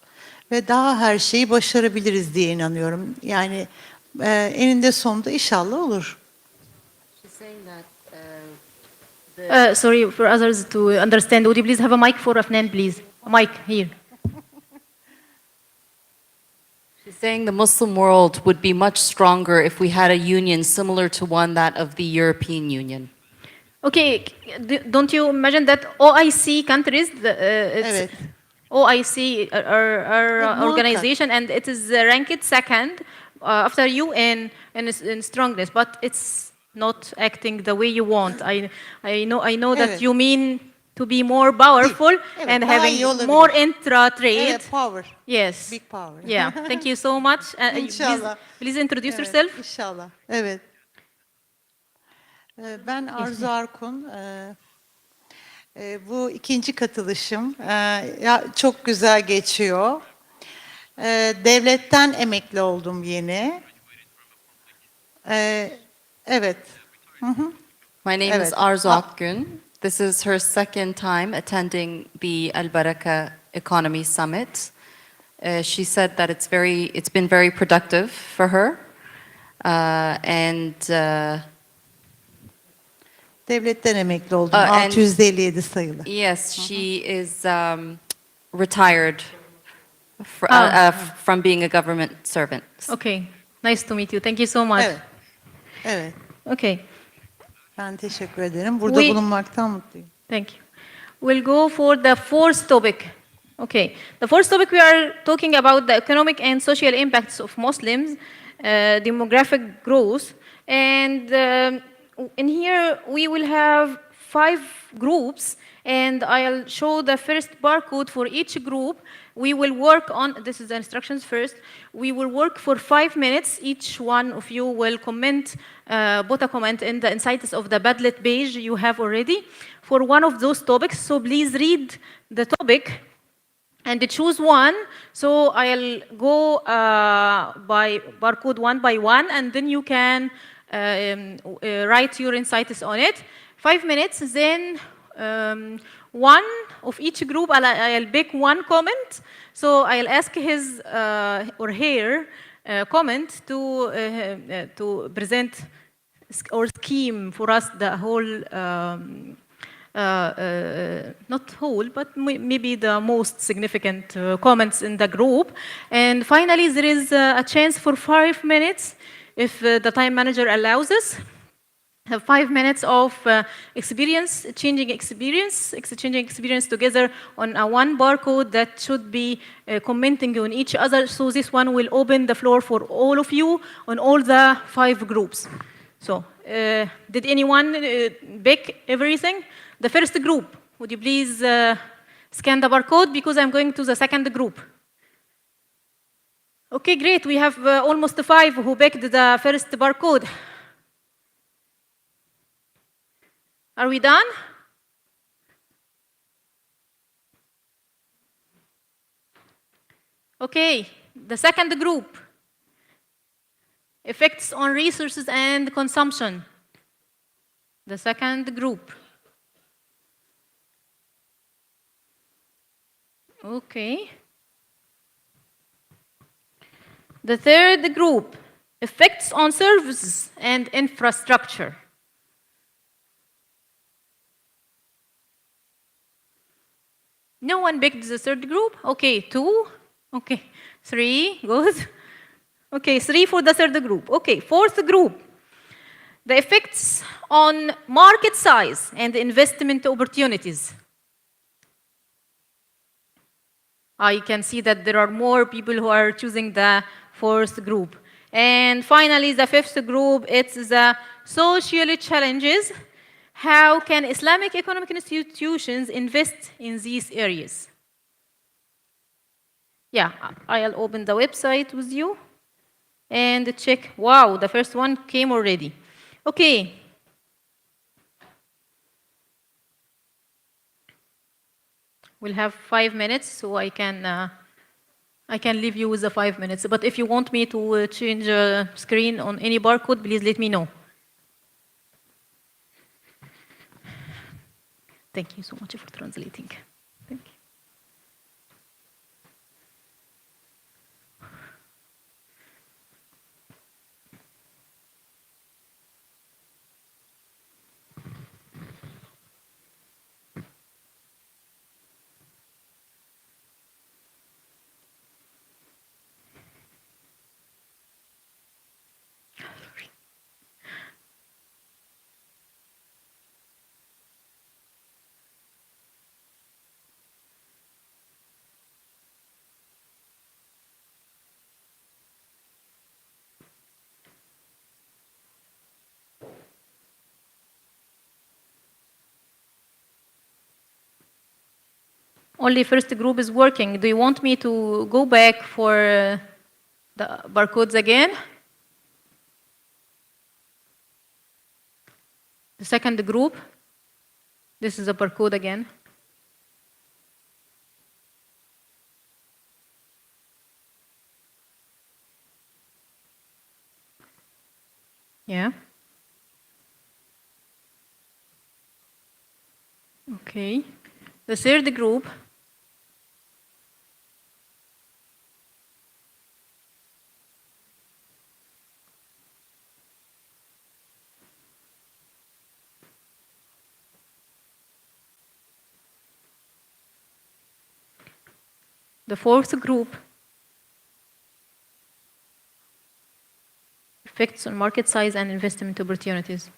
S11: ve daha her şeyi başarabiliriz diye inanıyorum. Yani eninde sonunda inşallah olur.
S1: She's saying that
S2: Sorry for others to understand. Would you please have a mic for Afnan, please? A mic here.
S1: she's saying the Muslim world would be much stronger if we had a union similar to one that of the European Union.
S2: Okay, don't you imagine that OIC countries,
S11: Evet.
S2: OIC, our
S11: Muhakkak.
S2: organization, and it is ranked second after UN in strongness, but it's not acting the way you want. I know that
S11: Evet.
S2: you mean to be more powerful
S11: Evet,
S2: and
S11: daha iyi
S2: having
S11: olabilir.
S2: more intra-trade.
S11: Evet, power.
S2: Yes.
S11: Big power.
S2: Yeah. Thank you so much.
S11: İnşallah.
S2: Please introduce
S11: Evet,
S2: yourself.
S11: İnşallah. Evet. Ben Arzu Arkun. Bu ikinci katılışım. Çok güzel geçiyor. Devletten emekli oldum yeni. Evet.
S1: My name is
S11: Evet.
S1: Arzu Akgün. This is her second time attending the AlBaraka Economy Summit. She said that it's been very productive for her, and
S11: Devletten emekli oldum.
S1: And-
S11: 657 sayılı.
S1: yes, she is retired from being a government servant.
S2: Okay. Nice to meet you. Thank you so much.
S11: Evet. Evet.
S2: Okay.
S11: Ben teşekkür ederim. Burada
S2: We-
S11: bulunmaktan mutluyum.
S2: Thank you. We'll go for the fourth topic. Okay. The fourth topic, we are talking about the economic and social impacts of Muslims, demographic growth. And in here, we will have 5 groups, and I'll show the first barcode for each group. We will work on, this is the instructions first, we will work for 5 minutes. Each one of you will comment, put a comment in the insights of the Padlet page you have already for one of those topics. So please read the topic and choose one. So I'll go by barcode one by one, and then you can write your insights on it. 5 minutes, then one of each group, I'll pick one comment. So I'll ask his or her comment to present or scheme for us the whole, not whole, but maybe the most significant comments in the group. And finally, there is a chance for 5 minutes if the time manager allows us. Have 5 minutes of exchanging experience together on a one barcode that should be commenting on each other. So this one will open the floor for all of you on all the 5 groups. So, did anyone pick everything? The first group, would you please scan the barcode, because I'm going to the second group. Okay, great. We have almost 5 who picked the first barcode. Are we done? Okay, the second group. Effects on resources and consumption. The second group. Okay. The third group. Effects on services and infrastructure. No one picked the third group? Okay, 2. Okay, 3, good. Okay, 3 for the third group. Okay, fourth group. The effects on market size and investment opportunities. I can see that there are more people who are choosing the fourth group. And finally, the fifth group, it's the social challenges. How can Islamic economic institutions invest in these areas? Yeah, I'll open the website with you and check. Wow, the first one came already. Okay. We'll have 5 minutes, so I can leave you with the 5 minutes. But if you want me to change screen on any barcode, please let me know. Thank you so much for translating. Thank you. Only first group is working. Do you want me to go back for the barcodes again? The second group, this is a barcode again. Yeah. Okay. The third group, the fourth group, effects on market size and investment opportunities.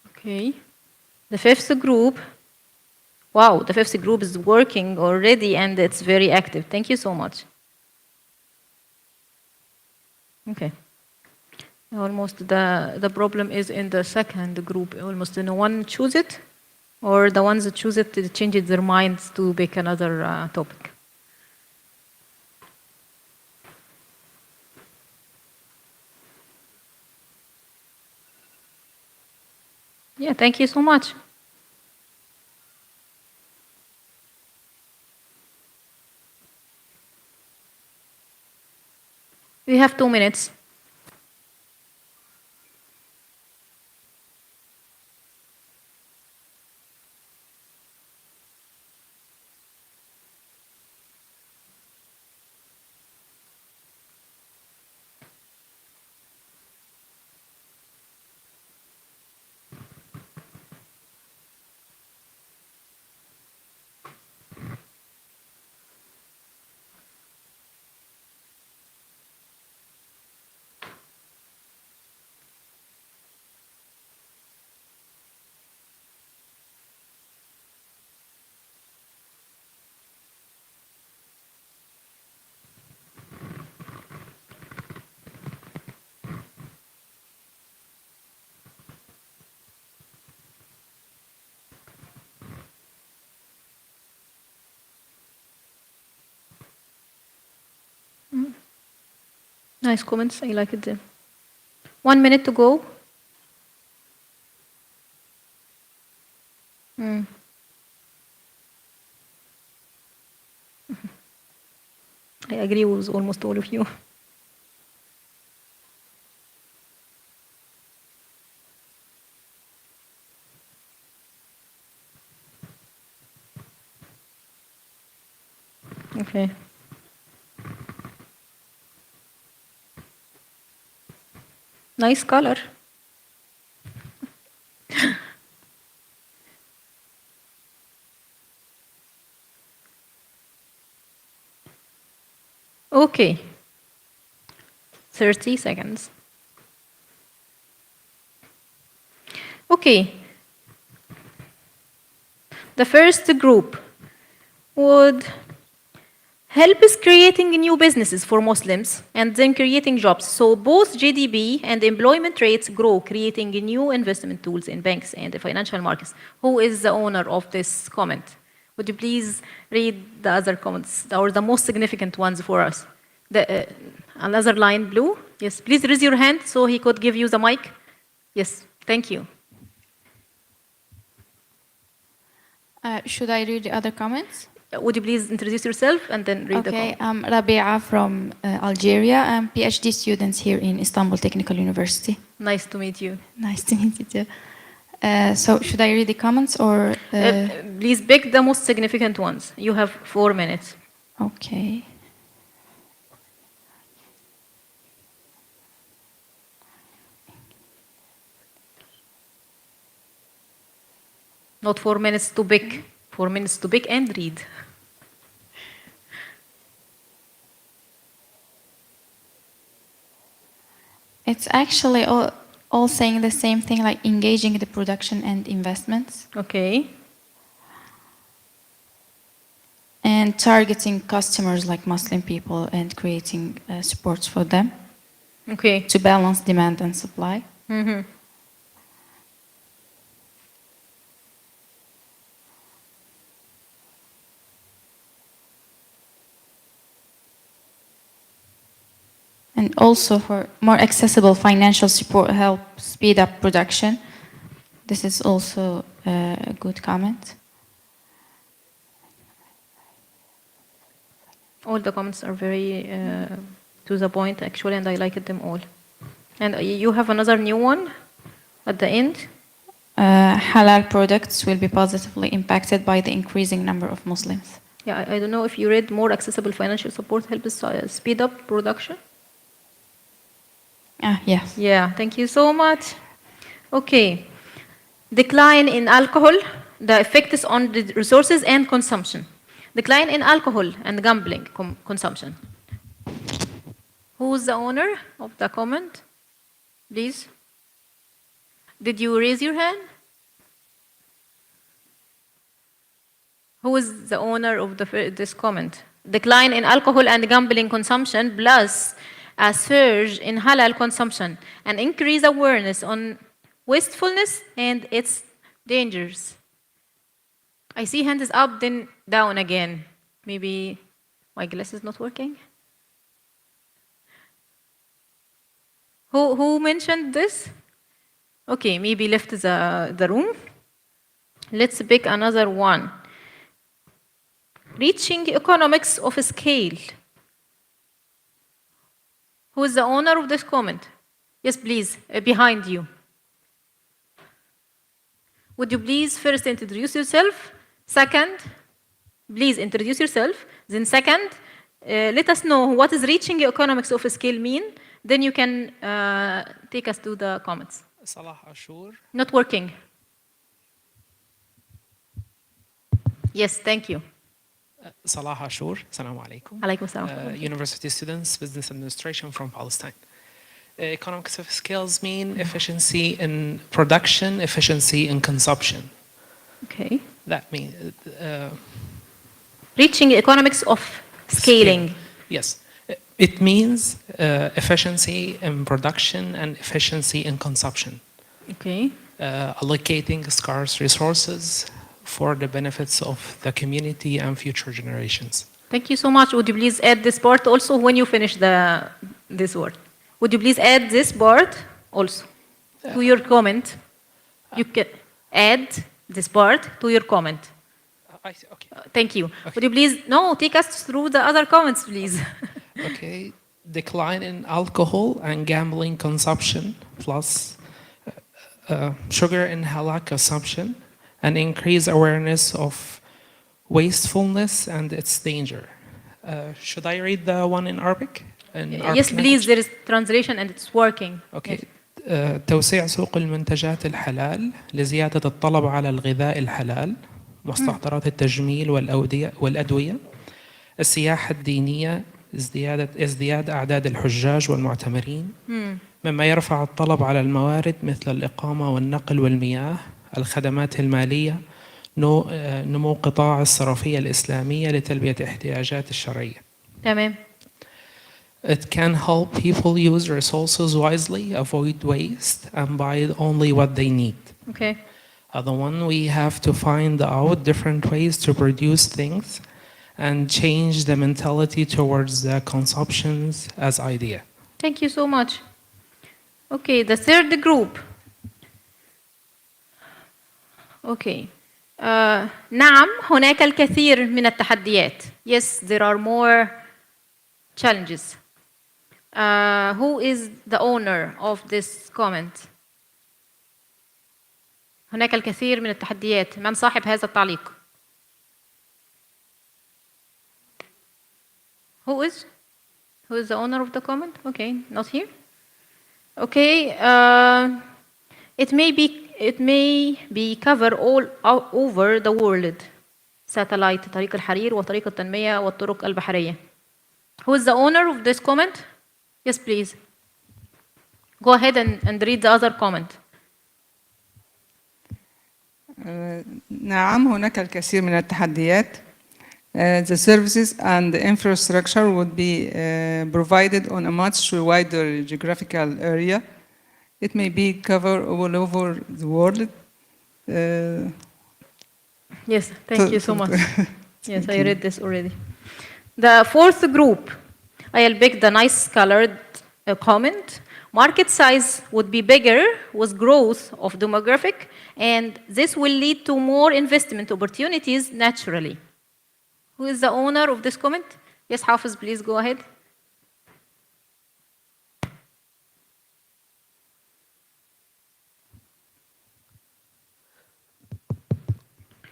S2: Okay. The fifth group, wow, the fifth group is working already and it's very active. Thank you so much. Okay. Almost the problem is in the second group. Almost no one choose it, or the ones that choose it change their minds to pick another topic. Yeah, thank you so much. We have 2 minutes. Nice comments. I like it. 1 minute to go. I agree with almost all of you. Okay. Nice color. Okay. 30 seconds. Okay. The first group would help is creating new businesses for Muslims and then creating jobs. So both GDP and employment rates grow, creating new investment tools in banks and the financial markets. Who is the owner of this comment? Would you please read the other comments, or the most significant ones for us? Another line, blue. Yes, please raise your hand so he could give you the mic. Yes, thank you.
S12: Should I read the other comments?
S2: Would you please introduce yourself and then read the
S12: Okay,
S2: comment?
S12: I'm Rabia from Algeria. I'm PhD student here in Istanbul Technical University.
S2: Nice to meet you.
S12: Nice to meet you too. So should I read the comments or?
S2: Please pick the most significant ones. You have 4 minutes.
S12: Okay.
S2: Not 4 minutes to pick. 4 minutes to pick and read.
S12: It's actually all saying the same thing, like engaging the production and investments.
S2: Okay.
S12: And targeting customers like Muslim people and creating supports for them.
S2: Okay.
S12: To balance demand and supply.
S2: Mm-hmm.
S12: And also for more accessible financial support, help speed up production. This is also a good comment.
S2: All the comments are very to the point, actually, and I liked them all. And you have another new one at the end?
S12: Halal products will be positively impacted by the increasing number of Muslims.
S2: Yeah, I don't know if you read more accessible financial support helps speed up production.
S12: Yes.
S2: Yeah, thank you so much. Okay. Decline in alcohol, the effect is on the resources and consumption. Decline in alcohol and gambling consumption. Who's the owner of the comment? Please. Did you raise your hand? Who is the owner of this comment? Decline in alcohol and gambling consumption plus a surge in halal consumption and increase awareness on wastefulness and its dangers. I see hand is up, then down again. Maybe my glass is not working. Who mentioned this? Okay, maybe left the room. Let's pick another one. Reaching economics of scale. Who is the owner of this comment? Yes, please, behind you. Would you please first introduce yourself? Second, please introduce yourself. Then second, let us know what is reaching economics of scale mean. Then you can take us to the comments.
S13: Salah Ashur.
S2: Not working. Yes, thank you.
S13: Salah Ashur. Assalamu alaikum.
S2: Alaikum assalam.
S13: University students, business administration from Palestine. Economics of scales mean efficiency in production, efficiency in consumption.
S2: Okay.
S13: That means
S2: reaching economics of scaling.
S13: Yes. It means efficiency in production and efficiency in consumption.
S2: Okay.
S13: Allocating scarce resources for the benefits of the community and future generations.
S2: Thank you so much. Would you please add this part also when you finish this word? Would you please add this part also to your comment? You can add this part to your comment.
S13: Okay.
S2: Thank you. Okay. Would you please, take us through the other comments, please.
S13: Okay. Decline in alcohol and gambling consumption, plus sugar and halal consumption, and increase awareness of wastefulness and its danger. Should I read the one in Arabic?
S2: Yes, please. There is translation and it's working.
S13: Okay. توسيع سوق المنتجات الحلال لزيادة الطلب على الغذاء الحلال، مستحضرات التجميل والأدوية، السياحة الدينية، ازدياد أعداد الحجاج والمعتمرين، مما يرفع الطلب على الموارد مثل الإقامة والنقل والمياه، الخدمات المالية، نمو قطاع الصرفية الإسلامية لتلبية احتياجات الشرعية.
S2: تمام.
S13: It can help people use resources wisely, avoid waste, and buy only what they need.
S2: Okay.
S13: Other one, we have to find out different ways to produce things and change the mentality towards the consumptions as idea.
S2: Thank you so much. Okay, the third group. Okay. نعم هناك الكثير من التحديات. Yes, there are more challenges. Who is the owner of this comment? هناك الكثير من التحديات. من صاحب هذا التعليق؟ Who is? Who is the owner of the comment? Okay, not here. Okay, it may be covered all over the world. Satellite, طريق الحرير وطريق التنمية والطرق البحرية. Who is the owner of this comment? Yes, please. Go ahead and read the other comment.
S7: نعم هناك الكثير من التحديات. The services and the infrastructure would be provided on a much wider geographical area. It may be covered all over the world.
S2: Yes, thank you so much. Yes, I read this already. The fourth group, I'll pick the nice colored comment. Market size would be bigger with growth of demographic, and this will lead to more investment opportunities naturally. Who is the owner of this comment? Yes, Hafiz, please go ahead.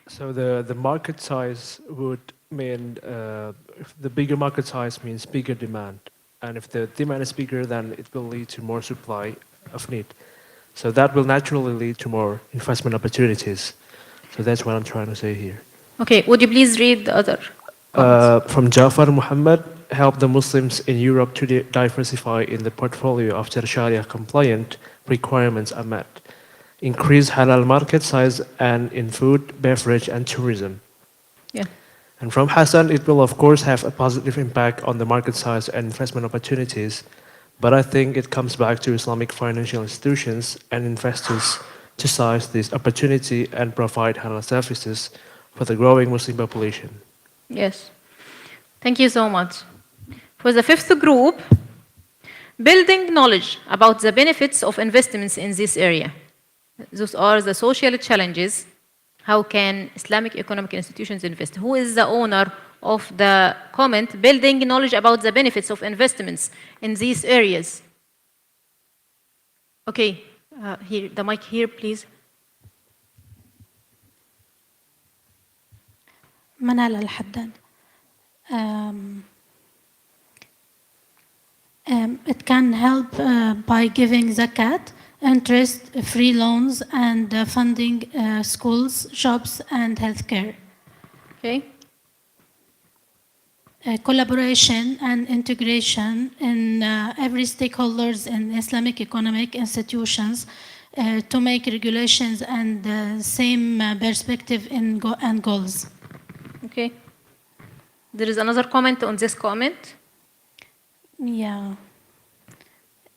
S14: So the market size would mean, if the bigger market size means bigger demand. And if the demand is bigger, then it will lead to more supply of need. So that will naturally lead to more investment opportunities. So that's what I'm trying to say here.
S2: Okay, would you please read the other?
S14: From Jafar Muhammad, help the Muslims in Europe to diversify in the portfolio after Sharia compliant requirements are met. Increase halal market size and in food, beverage, and tourism.
S2: Yeah.
S14: And from Hassan, it will of course have a positive impact on the market size and investment opportunities, but I think it comes back to Islamic financial institutions and investors to seize this opportunity and provide halal services for the growing Muslim population.
S2: Yes. Thank you so much. For the fifth group, building knowledge about the benefits of investments in this area. Those are the social challenges. How can Islamic economic institutions invest? Who is the owner of the comment? Building knowledge about the benefits of investments in these areas. Okay, here, the mic here, please.
S6: منال الحداد. It can help by giving zakat, interest, free loans, and funding schools, jobs, and healthcare.
S2: Okay.
S6: Collaboration and integration in every stakeholders in Islamic economic institutions to make regulations and same perspective and goals.
S2: Okay. There is another comment on this comment.
S6: Yeah.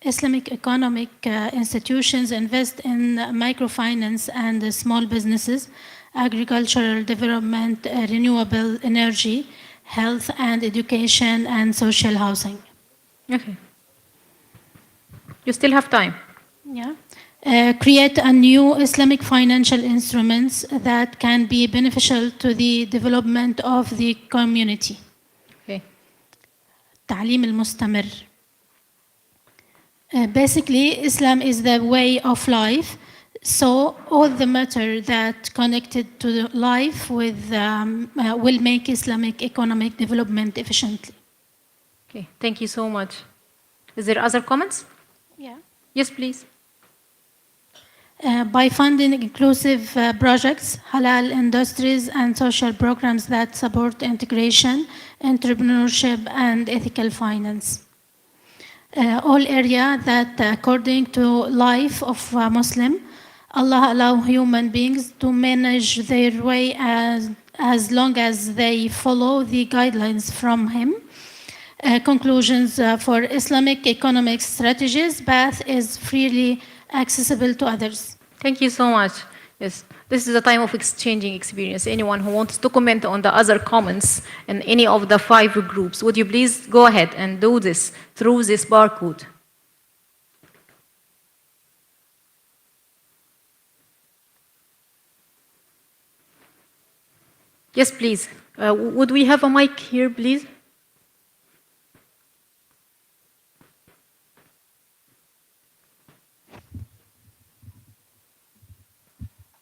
S6: Islamic economic institutions invest in microfinance and small businesses, agricultural development, renewable energy, health and education, and social housing.
S2: Okay. You still have time.
S6: Yeah. Create a new Islamic financial instruments that can be beneficial to the development of the community.
S2: Okay.
S6: التعليم المستمر. Basically, Islam is the way of life. So all the matter that connected to the life with will make Islamic economic development efficiently.
S2: Okay. Thank you so much. Is there other comments?
S6: Yeah.
S2: Yes, please.
S6: by funding inclusive projects, halal industries, and social programs that support integration, entrepreneurship, and ethical finance. All areas that, according to life of a Muslim, Allah allow human beings to manage their way as long as they follow the guidelines from Him. Conclusions for Islamic economic strategies path is freely accessible to others.
S2: Thank you so much. Yes, this is a time of exchanging experience. Anyone who wants to comment on the other comments in any of the 5 groups, would you please go ahead and do this through this barcode? Yes, please. Would we have a mic here, please?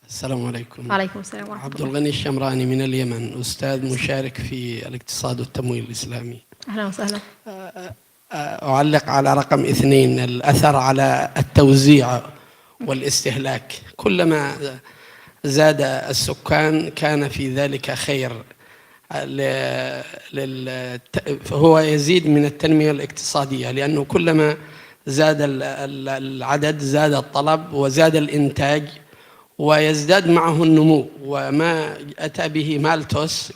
S15: السلام عليكم.
S2: وعليكم السلام ورحمة
S15: عبد
S2: الله.
S15: الغني الشمراني من اليمن، أستاذ مشارك في الاقتصاد والتمويل الإسلامي.
S2: أهلا وسهلا.
S15: أعلق على رقم 2، الأثر على التوزيع والاستهلاك. كلما زاد السكان كان في ذلك خير، فهو يزيد من التنمية الاقتصادية، لأنه كلما زاد العدد زاد الطلب وزاد الإنتاج ويزداد معه النمو. وما أتى به مالتوس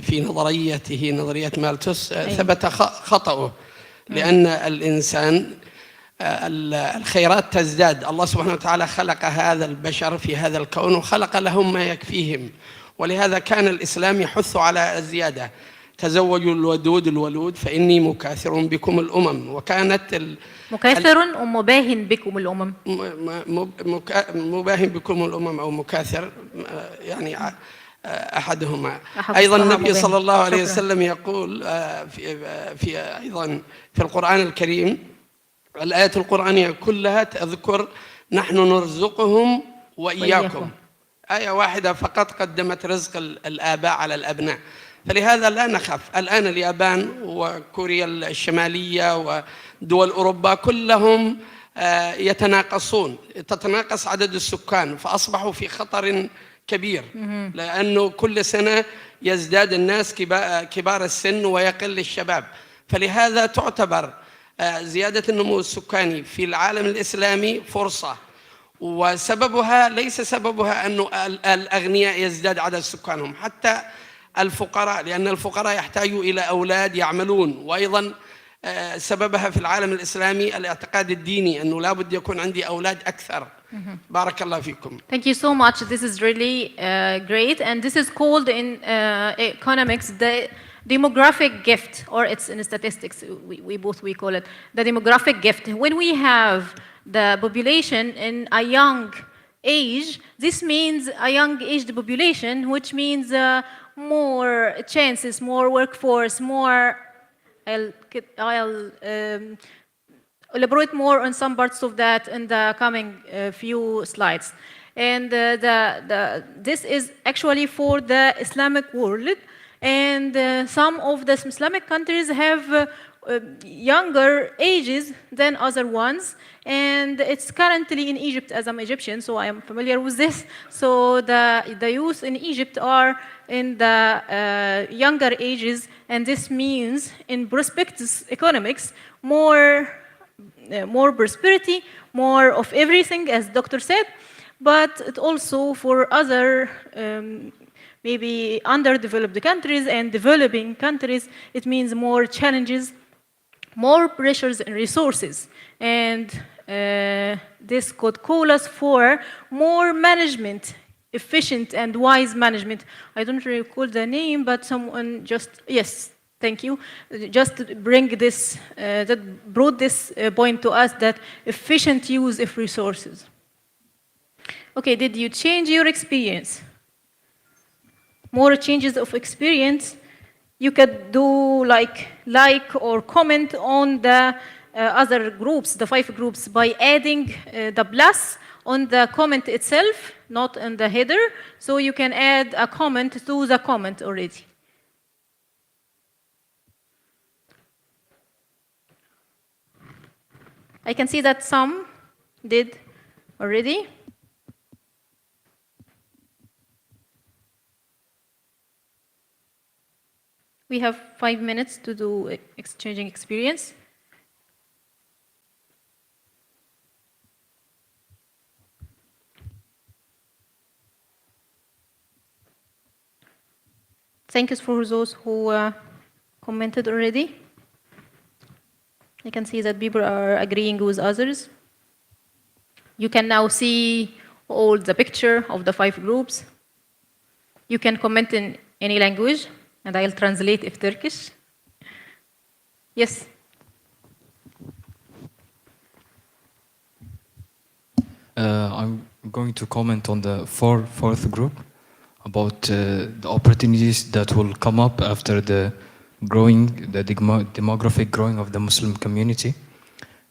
S15: في نظريته، نظرية مالتوس، ثبت خطأه، لأن الإنسان الخيرات تزداد. الله سبحانه وتعالى خلق هذا البشر في هذا الكون وخلق لهم ما يكفيهم، ولهذا كان الإسلام يحث على الزيادة. تزوجوا الودود الولود فإني مكاثر بكم الأمم. وكانت
S2: مكاثر ومباهن بكم الأمم.
S15: مباهن بكم الأمم أو مكاثر، يعني أحدهما. أيضا النبي صلى الله عليه وسلم يقول أيضا في القرآن الكريم، الآيات القرآنية كلها تذكر نحن نرزقهم وإياكم. آية واحدة فقط قدمت رزق الآباء على الأبناء. فلهذا لا نخاف. الآن اليابان وكوريا الشمالية ودول أوروبا كلهم يتناقصون، تتناقص عدد السكان، فأصبحوا في خطر كبير، لأنه كل سنة يزداد الناس كبار السن ويقل الشباب. فلهذا تعتبر زيادة النمو السكاني في العالم الإسلامي فرصة، وسببها ليس سببها أن الأغنياء يزداد عدد سكانهم، حتى الفقراء، لأن الفقراء يحتاجوا إلى أولاد يعملون. وأيضا سببها في العالم الإسلامي الاعتقاد الديني، أنه لا بد يكون عندي أولاد أكثر. بارك الله فيكم.
S2: Thank you so much. This is really great, and this is called in economics the demographic gift, or it's in statistics, we call it the demographic gift. When we have the population in a young age, this means a young aged population, which means more chances, more workforce, more. I'll elaborate more on some parts of that in the coming few slides. And this is actually for the Islamic world. And some of the Islamic countries have younger ages than other ones. And it's currently in Egypt, as I'm Egyptian, so I am familiar with this. So the youth in Egypt are in the younger ages, and this means in prospectus economics, more prosperity, more of everything, as Dr. said, but it also for other maybe underdeveloped countries and developing countries, it means more challenges, more pressures and resources. And this could call us for more management, efficient and wise management. I don't recall the name, but someone just, yes, thank you, just bring this, that brought this point to us, that efficient use of resources. Okay, did you change your experience? More changes of experience. You could do like or comment on the other groups, the 5 groups, by adding the plus on the comment itself, not in the header. So you can add a comment to the comment already. I can see that some did already? We have 5 minutes to do exchanging experience. Thank you for those who commented already. I can see that people are agreeing with others. You can now see all the picture of the 5 groups. You can comment in any language, and I'll translate if Turkish. Yes.
S3: I'm going to comment on the fourth group about the opportunities that will come up after the demographic growing of the Muslim community.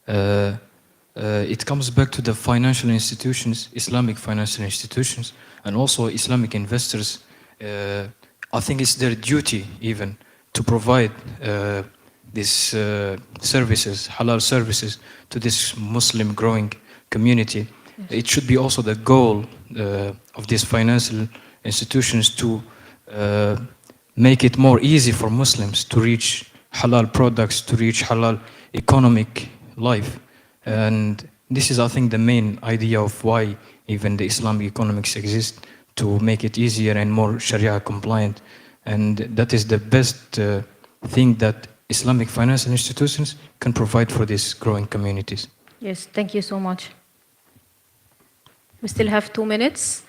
S3: It comes back to the financial institutions, Islamic financial institutions, and also Islamic investors. I think it's their duty even to provide these services, halal services, to this Muslim growing community. Yes. It should be also the goal of these financial institutions to make it more easy for Muslims to reach halal products, to reach halal economic life. And this is, I think, the main idea of why even the Islamic economics exist, to make it easier and more Sharia compliant. And that is the best thing that Islamic financial institutions can provide for these growing communities.
S2: Yes, thank you so much. We still have 2 minutes.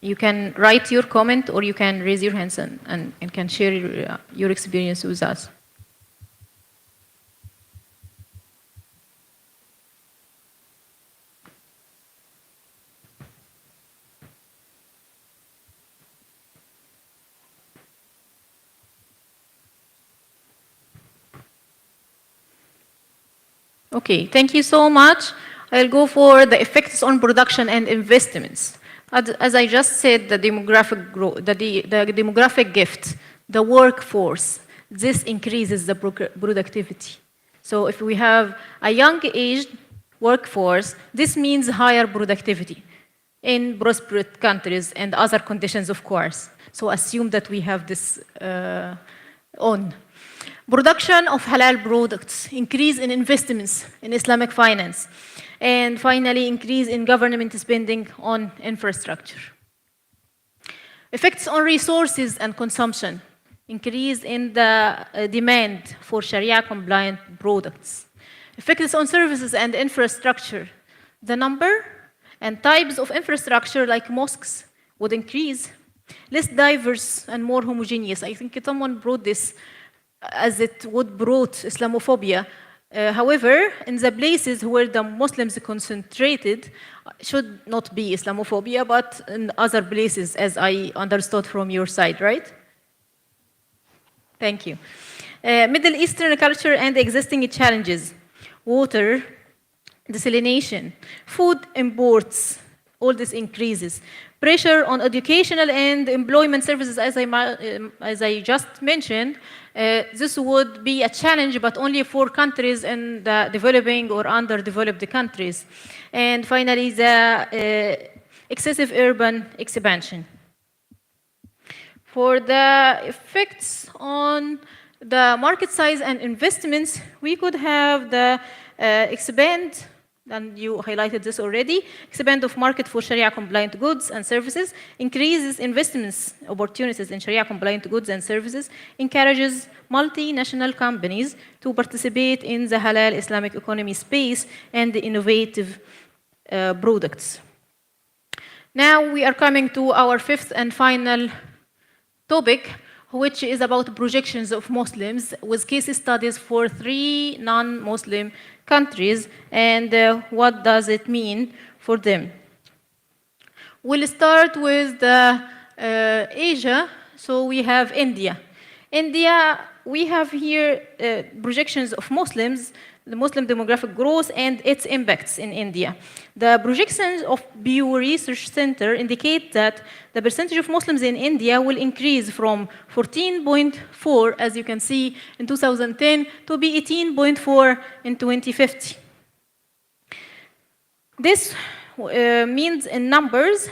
S2: You can write your comment or you can raise your hands and can share your experience with us. Okay, thank you so much. I'll go for the effects on production and investments. As I just said, the demographic growth, the demographic gift, the workforce, this increases the productivity. So if we have a young aged workforce, this means higher productivity in prosperous countries and other conditions, of course. So assume that we have this on. Production of halal products, increase in investments in Islamic finance, and finally, increase in government spending on infrastructure. Effects on resources and consumption, increase in the demand for Sharia-compliant products. Effects on services and infrastructure, the number and types of infrastructure like mosques would increase, less diverse and more homogeneous. I think someone brought this as it would brought Islamophobia. However, in the places where the Muslims concentrated, should not be Islamophobia, but in other places, as I understood from your side, right? Thank you. Middle Eastern culture and existing challenges. Water, desalination, food imports, all this increases. Pressure on educational and employment services, as I just mentioned, this would be a challenge, but only for countries in the developing or underdeveloped countries. And finally, the excessive urban expansion. For the effects on the market size and investments, we could have the expand, and you highlighted this already, expand of market for Sharia-compliant goods and services, increases investments opportunities in Sharia-compliant goods and services, encourages multinational companies to participate in the halal Islamic economy space and the innovative products. Now we are coming to our fifth and final topic, which is about projections of Muslims with case studies for 3 non-Muslim countries and what does it mean for them. We'll start with Asia. So we have India. India, we have here projections of Muslims, the Muslim demographic growth and its impacts in India. The projections of Pew Research Center indicate that the percentage of Muslims in India will increase from 14.4, as you can see, in 2010 to be 18.4 in 2050. This means in numbers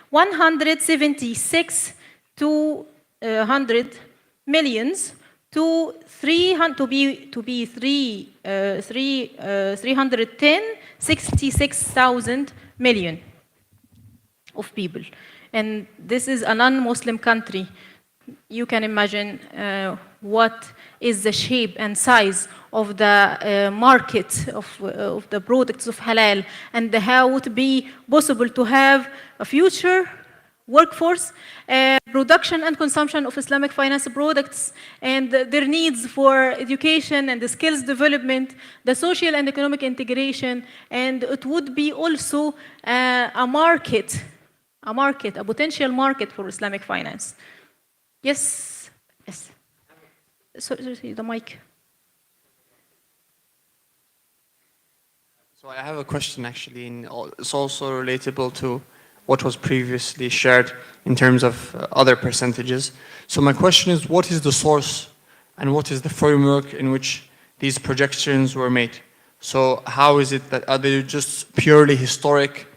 S2: 176 to 100 millions to 366,000 million of people. And this is a non-Muslim country. You can imagine what is the shape and size of the market of the products of halal, and how it would be possible to have a future workforce, production and consumption of Islamic finance products, and their needs for education and the skills development, the social and economic integration, and it would be also a potential market for Islamic finance. Yes, yes. Sorry, the mic.
S9: So I have a question actually, and it's also relatable to what was previously shared in terms of other percentages. So my question is, what is the source and what is the framework in which these projections were made? So how is it that, are they just purely historic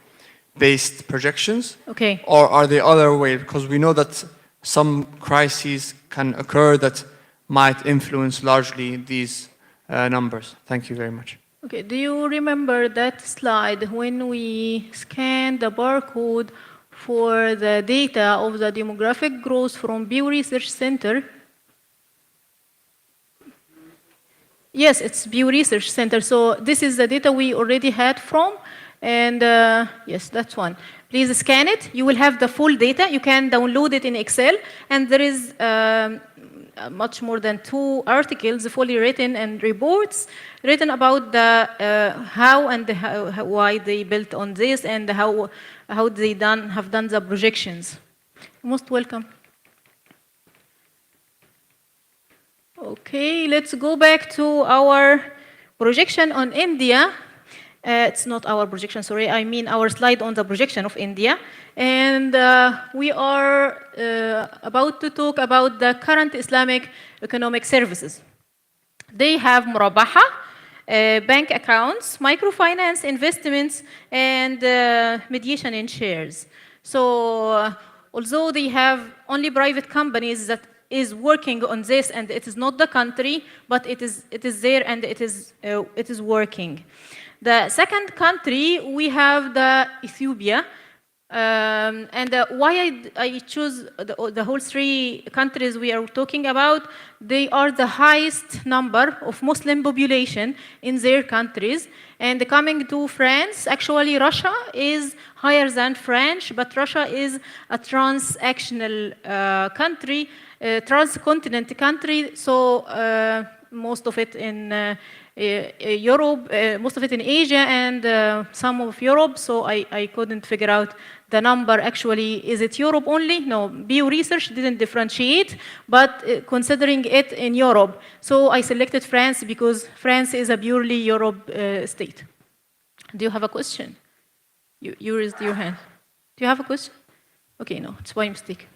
S9: based projections?
S2: Okay.
S9: Or are they other way? Because we know that some crises can occur that might influence largely these numbers. Thank you very much.
S2: Okay, do you remember that slide when we scanned the barcode for the data of the demographic growth from Pew Research Center? Yes, it's Pew Research Center. So this is the data we already had from, and yes, that's one. Please scan it. You will have the full data. You can download it in Excel, and there is much more than 2 articles fully written and reports written about the how and why they built on this, and how they have done the projections. Most welcome. Okay, let's go back to our projection on India. It's not our projection, sorry, I mean our slide on the projection of India. And we are about to talk about the current Islamic economic services. They have murabaha, bank accounts, microfinance, investments, and mediation in shares. So although they have only private companies that is working on this, and it is not the country, but it is there, and it is working. The second country, we have the Ethiopia. And why I choose the whole 3 countries we are talking about, they are the highest number of Muslim population in their countries. And coming to France, actually Russia is higher than France, but Russia is a transactional country, transcontinent country, so most of it in Europe, most of it in Asia, and some of Europe, so I couldn't figure out the number actually. Is it Europe only? No, Pew Research didn't differentiate, but considering it in Europe. So I selected France because France is a purely Europe state. Do you have a question? You raised your hand. Do you have a question? Okay, no, it's by mistake.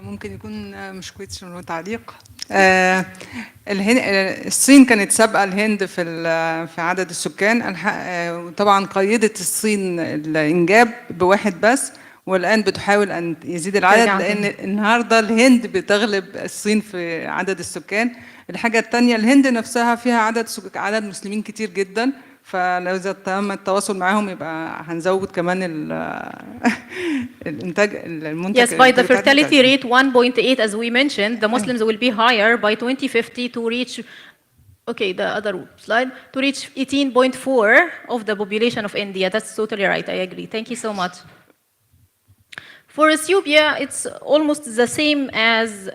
S7: ممكن يكون مش كويس انه تعليق. الصين كانت سابقه الهند في عدد السكان، طبعا قيدت الصين الانجاب بواحد بس، والان بتحاول ان يزيد العدد لان النهارده الهند بتغلب الصين في عدد السكان. الحاجه الثانيه، الهند نفسها فيها عدد مسلمين كتير جدا، فلو إذا تم التواصل معاهم يبقى هنزود كمان الانتاج المنتج.
S2: Yes, by the fertility rate 1.8, as we mentioned, the Muslims will be higher by 2050 to reach, okay, the other slide, to reach 18.4 of the population of India. That's totally right, I agree. Thank you so much. For Ethiopia, it's almost the same as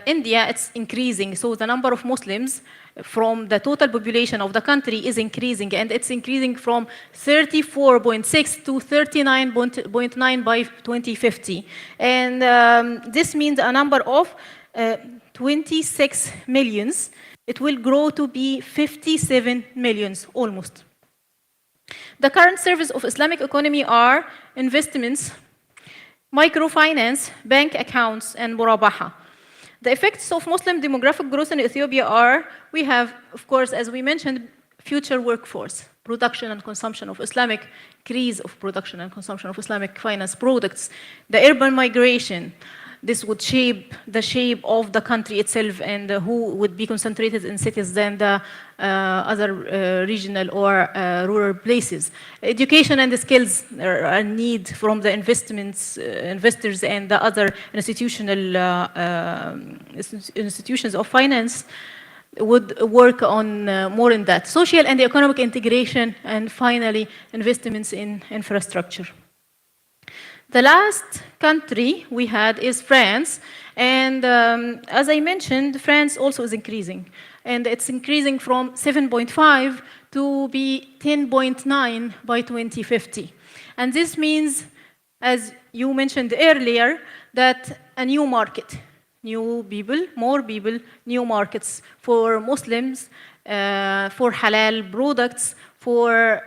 S2: India. It's increasing, so the number of Muslims from the total population of the country is increasing, and it's increasing from 34.6 to 39.9 by 2050. And this means a number of 26 millions. It will grow to be 57 millions, almost. The current service of Islamic economy are investments, microfinance, bank accounts, and murabaha. The effects of Muslim demographic growth in Ethiopia are, we have, of course, as we mentioned, future workforce, production and consumption of Islamic, increase of production and consumption of Islamic finance products, the urban migration. This would shape the shape of the country itself and who would be concentrated in cities than the other regional or rural places. Education and the skills are a need from the investors and the other institutions of finance would work on more in that. Social and economic integration, and finally, investments in infrastructure. The last country we had is France, and as I mentioned, France also is increasing, and it's increasing from 7.5 to be 10.9 by 2050. And this means, as you mentioned earlier, that a new market, new people, more people, new markets for Muslims, for halal products, for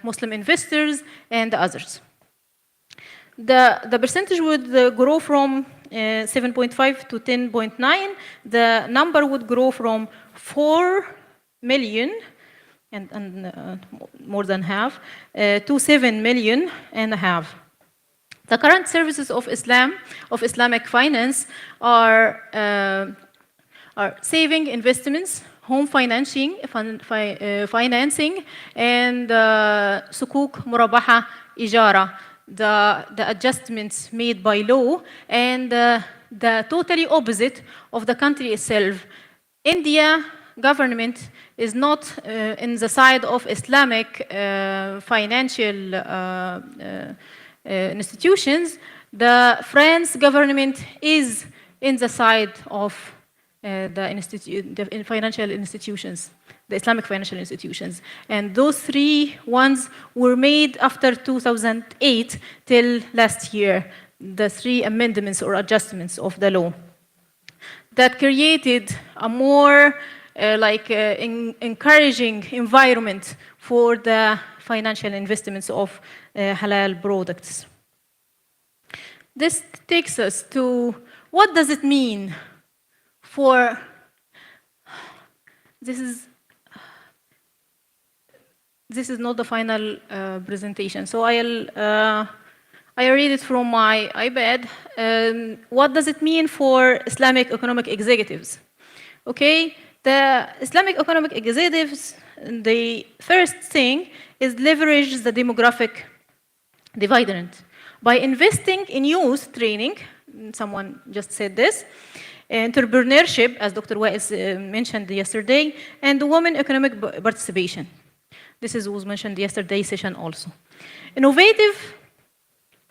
S2: Muslim investors and others. The percentage would grow from 7.5 to 10.9. The number would grow from 4 million and more than half to 7 million and a half. The current services of Islamic finance are saving, investments, home financing, and sukuk, murabaha, ijara. The adjustments made by law, and the totally opposite of the country itself. India government is not in the side of Islamic financial institutions. The France government is in the side of the financial institutions, the Islamic financial institutions. And those three ones were made after 2008 till last year, the three amendments or adjustments of the law that created a more encouraging environment for the financial investments of halal products. This takes us to what does it mean for this is not the final presentation, so I read it from my iPad. What does it mean for Islamic economic executives? Okay, the Islamic economic executives, the first thing is leverage the demographic dividend by investing in youth training. Someone just said this. Entrepreneurship, as Dr. Wais mentioned yesterday, and women economic participation. This was mentioned yesterday's session also. Innovative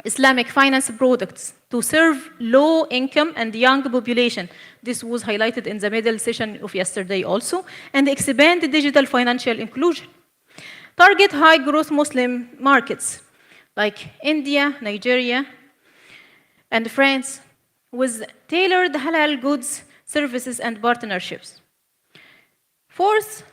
S2: Islamic finance products to serve low income and young population. This was highlighted in the middle session of yesterday also. And expand the digital financial inclusion. Target high growth Muslim markets like India, Nigeria, and France, with tailored halal goods, services, and partnerships. Fourth,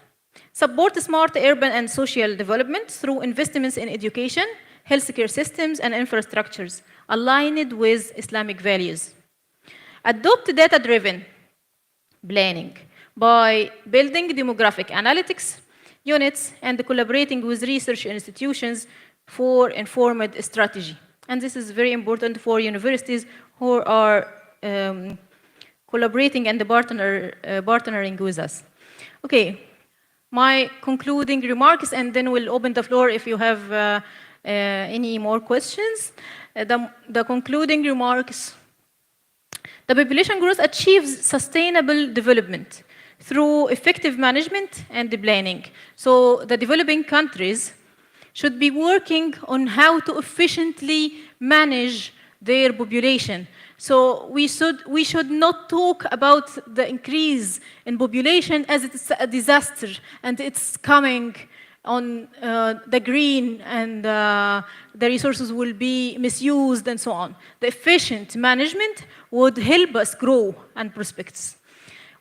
S2: support smart urban and social development through investments in education, healthcare systems, and infrastructures aligned with Islamic values. Adopt data-driven planning by building demographic analytics units and collaborating with research institutions for informed strategy. And this is very important for universities who are collaborating and partnering with us. Okay, my concluding remarks, and then we'll open the floor if you have any more questions. The concluding remarks. The population growth achieves sustainable development through effective management and planning. So the developing countries should be working on how to efficiently manage their population. So we should not talk about the increase in population as it's a disaster and it's coming on the green and the resources will be misused and so on. The efficient management would help us grow and prospect.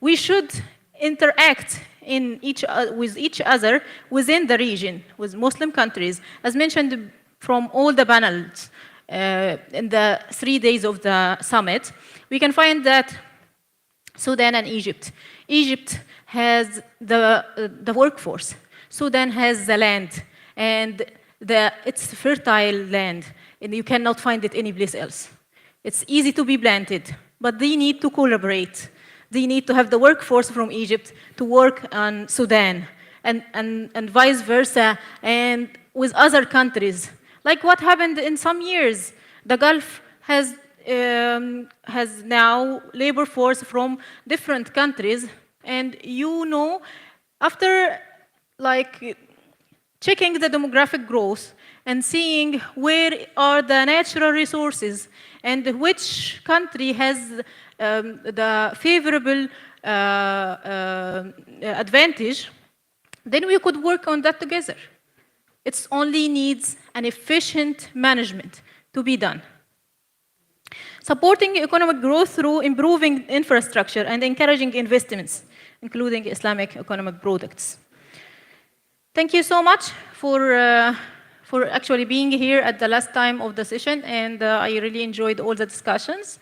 S2: We should interact with each other within the region, with Muslim countries, as mentioned from all the panels in the 3 days of the summit. We can find that Sudan and Egypt. Egypt has the workforce. Sudan has the land, and it's fertile land, and you cannot find it anyplace else. It's easy to be planted, but they need to collaborate. They need to have the workforce from Egypt to work on Sudan, and vice versa, and with other countries. Like what happened in some years. The Gulf has now labor force from different countries, and you know, after like checking the demographic growth and seeing where are the natural resources and which country has the favorable advantage, then we could work on that together. It only needs an efficient management to be done. Supporting economic growth through improving infrastructure and encouraging investments, including Islamic economic products. Thank you so much for actually being here at the last time of the session, and I really enjoyed all the discussions.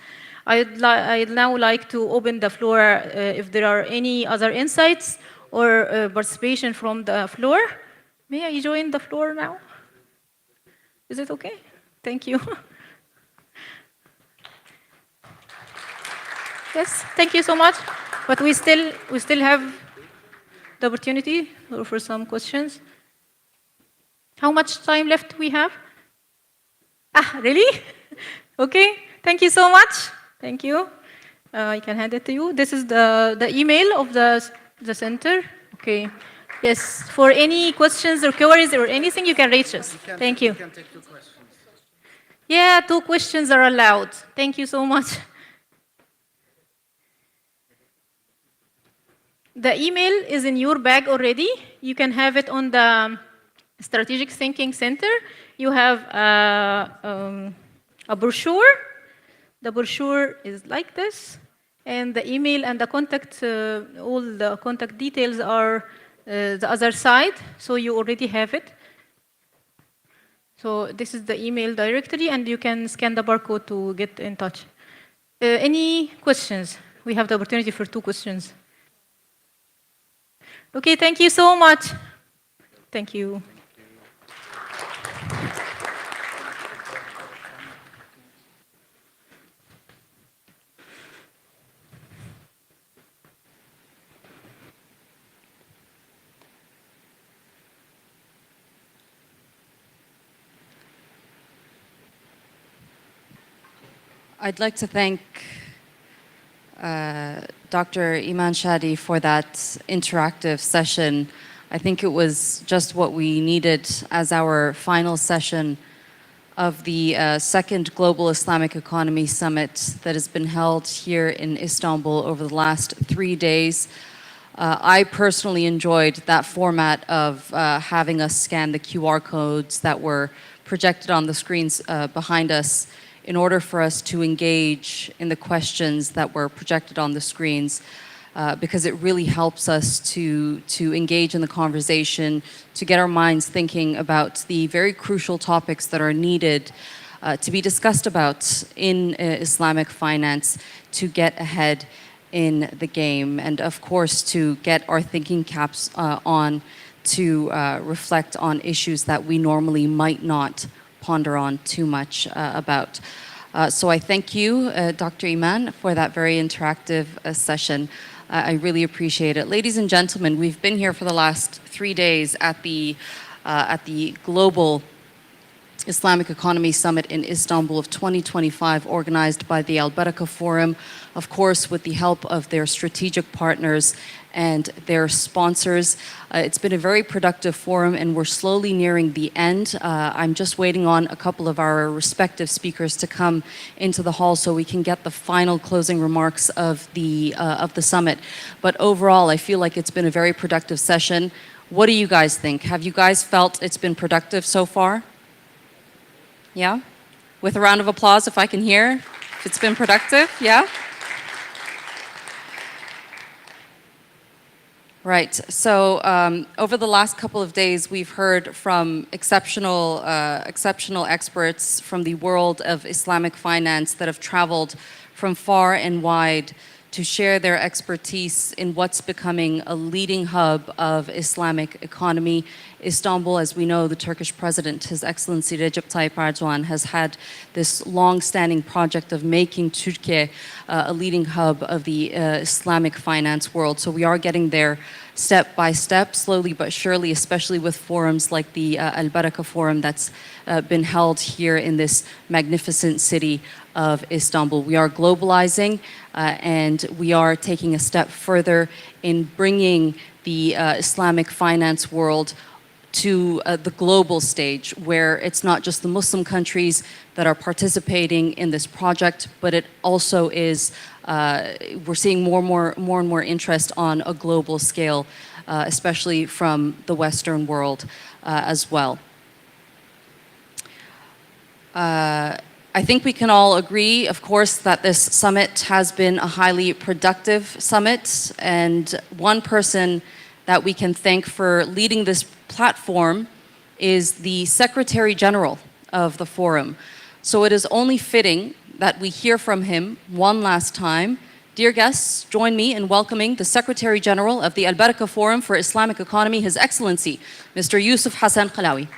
S2: I'd now like to open the floor if there are any other insights or participation from the floor. May I join the floor now? Is it okay? Thank you. Yes, thank you so much. But we still have the opportunity for some questions. How much time left we have? Ah, really? Okay, thank you so much. Thank you. I can hand it to you. This is the email of the center. Okay. Yes, for any questions or queries or anything, you can reach us. Thank you.
S16: You can take 2 questions.
S2: Yeah, 2 questions are allowed. Thank you so much. The email is in your bag already. You can have it on the Strategic Thinking Center. You have a brochure. The brochure is like this. And the email and the contact, all the contact details are the other side. So you already have it. So this is the email directory, and you can scan the barcode to get in touch. Any questions? We have the opportunity for 2 questions. Okay, thank you so much. Thank you.
S1: I'd like to thank Dr. Iman Shadi for that interactive session. I think it was just what we needed as our final session of the second Global Islamic Economy Summit that has been held here in Istanbul over the last 3 days. I personally enjoyed that format of having us scan the QR codes that were projected on the screens behind us in order for us to engage in the questions that were projected on the screens, because it really helps us to engage in the conversation, to get our minds thinking about the very crucial topics that are needed to be discussed about in Islamic finance to get ahead in the game, and of course to get our thinking caps on to reflect on issues that we normally might not ponder on too much about. So I thank you, Dr. Iman, for that very interactive session. I really appreciate it. Ladies and gentlemen, we've been here for the last 3 days at the Global Islamic Economy Summit in Istanbul of 2025, organized by the AlBaraka Forum, of course, with the help of their strategic partners and their sponsors. It's been a very productive forum, and we're slowly nearing the end. I'm just waiting on a couple of our respective speakers to come into the hall so we can get the final closing remarks of the summit. But overall, I feel like it's been a very productive session. What do you guys think? Have you guys felt it's been productive so far? Yeah? With a round of applause, if I can hear, if it's been productive, yeah? Right, so over the last couple of days, we've heard from exceptional experts from the world of Islamic finance that have traveled from far and wide to share their expertise in what's becoming a leading hub of Islamic economy. Istanbul, as we know, the Turkish president, His Excellency Recep Tayyip Erdogan, has had this long-standing project of making Türkiye a leading hub of the Islamic finance world. So we are getting there step by step, slowly but surely, especially with forums like the AlBaraka forum that's been held here in this magnificent city of Istanbul. We are globalizing and we are taking a step further in bringing the Islamic finance world to the global stage, where it's not just the Muslim countries that are participating in this project, but it also is, we're seeing more and more interest on a global scale, especially from the Western world as well. I think we can all agree, of course, that this summit has been a highly productive summit, and one person that we can thank for leading this platform is the Secretary General of the forum. So it is only fitting that we hear from him one last time. Dear guests, join me in welcoming the Secretary General of the AlBaraka Forum for Islamic Economy, His Excellency, Mr. Yusuf Hassan Qalawi.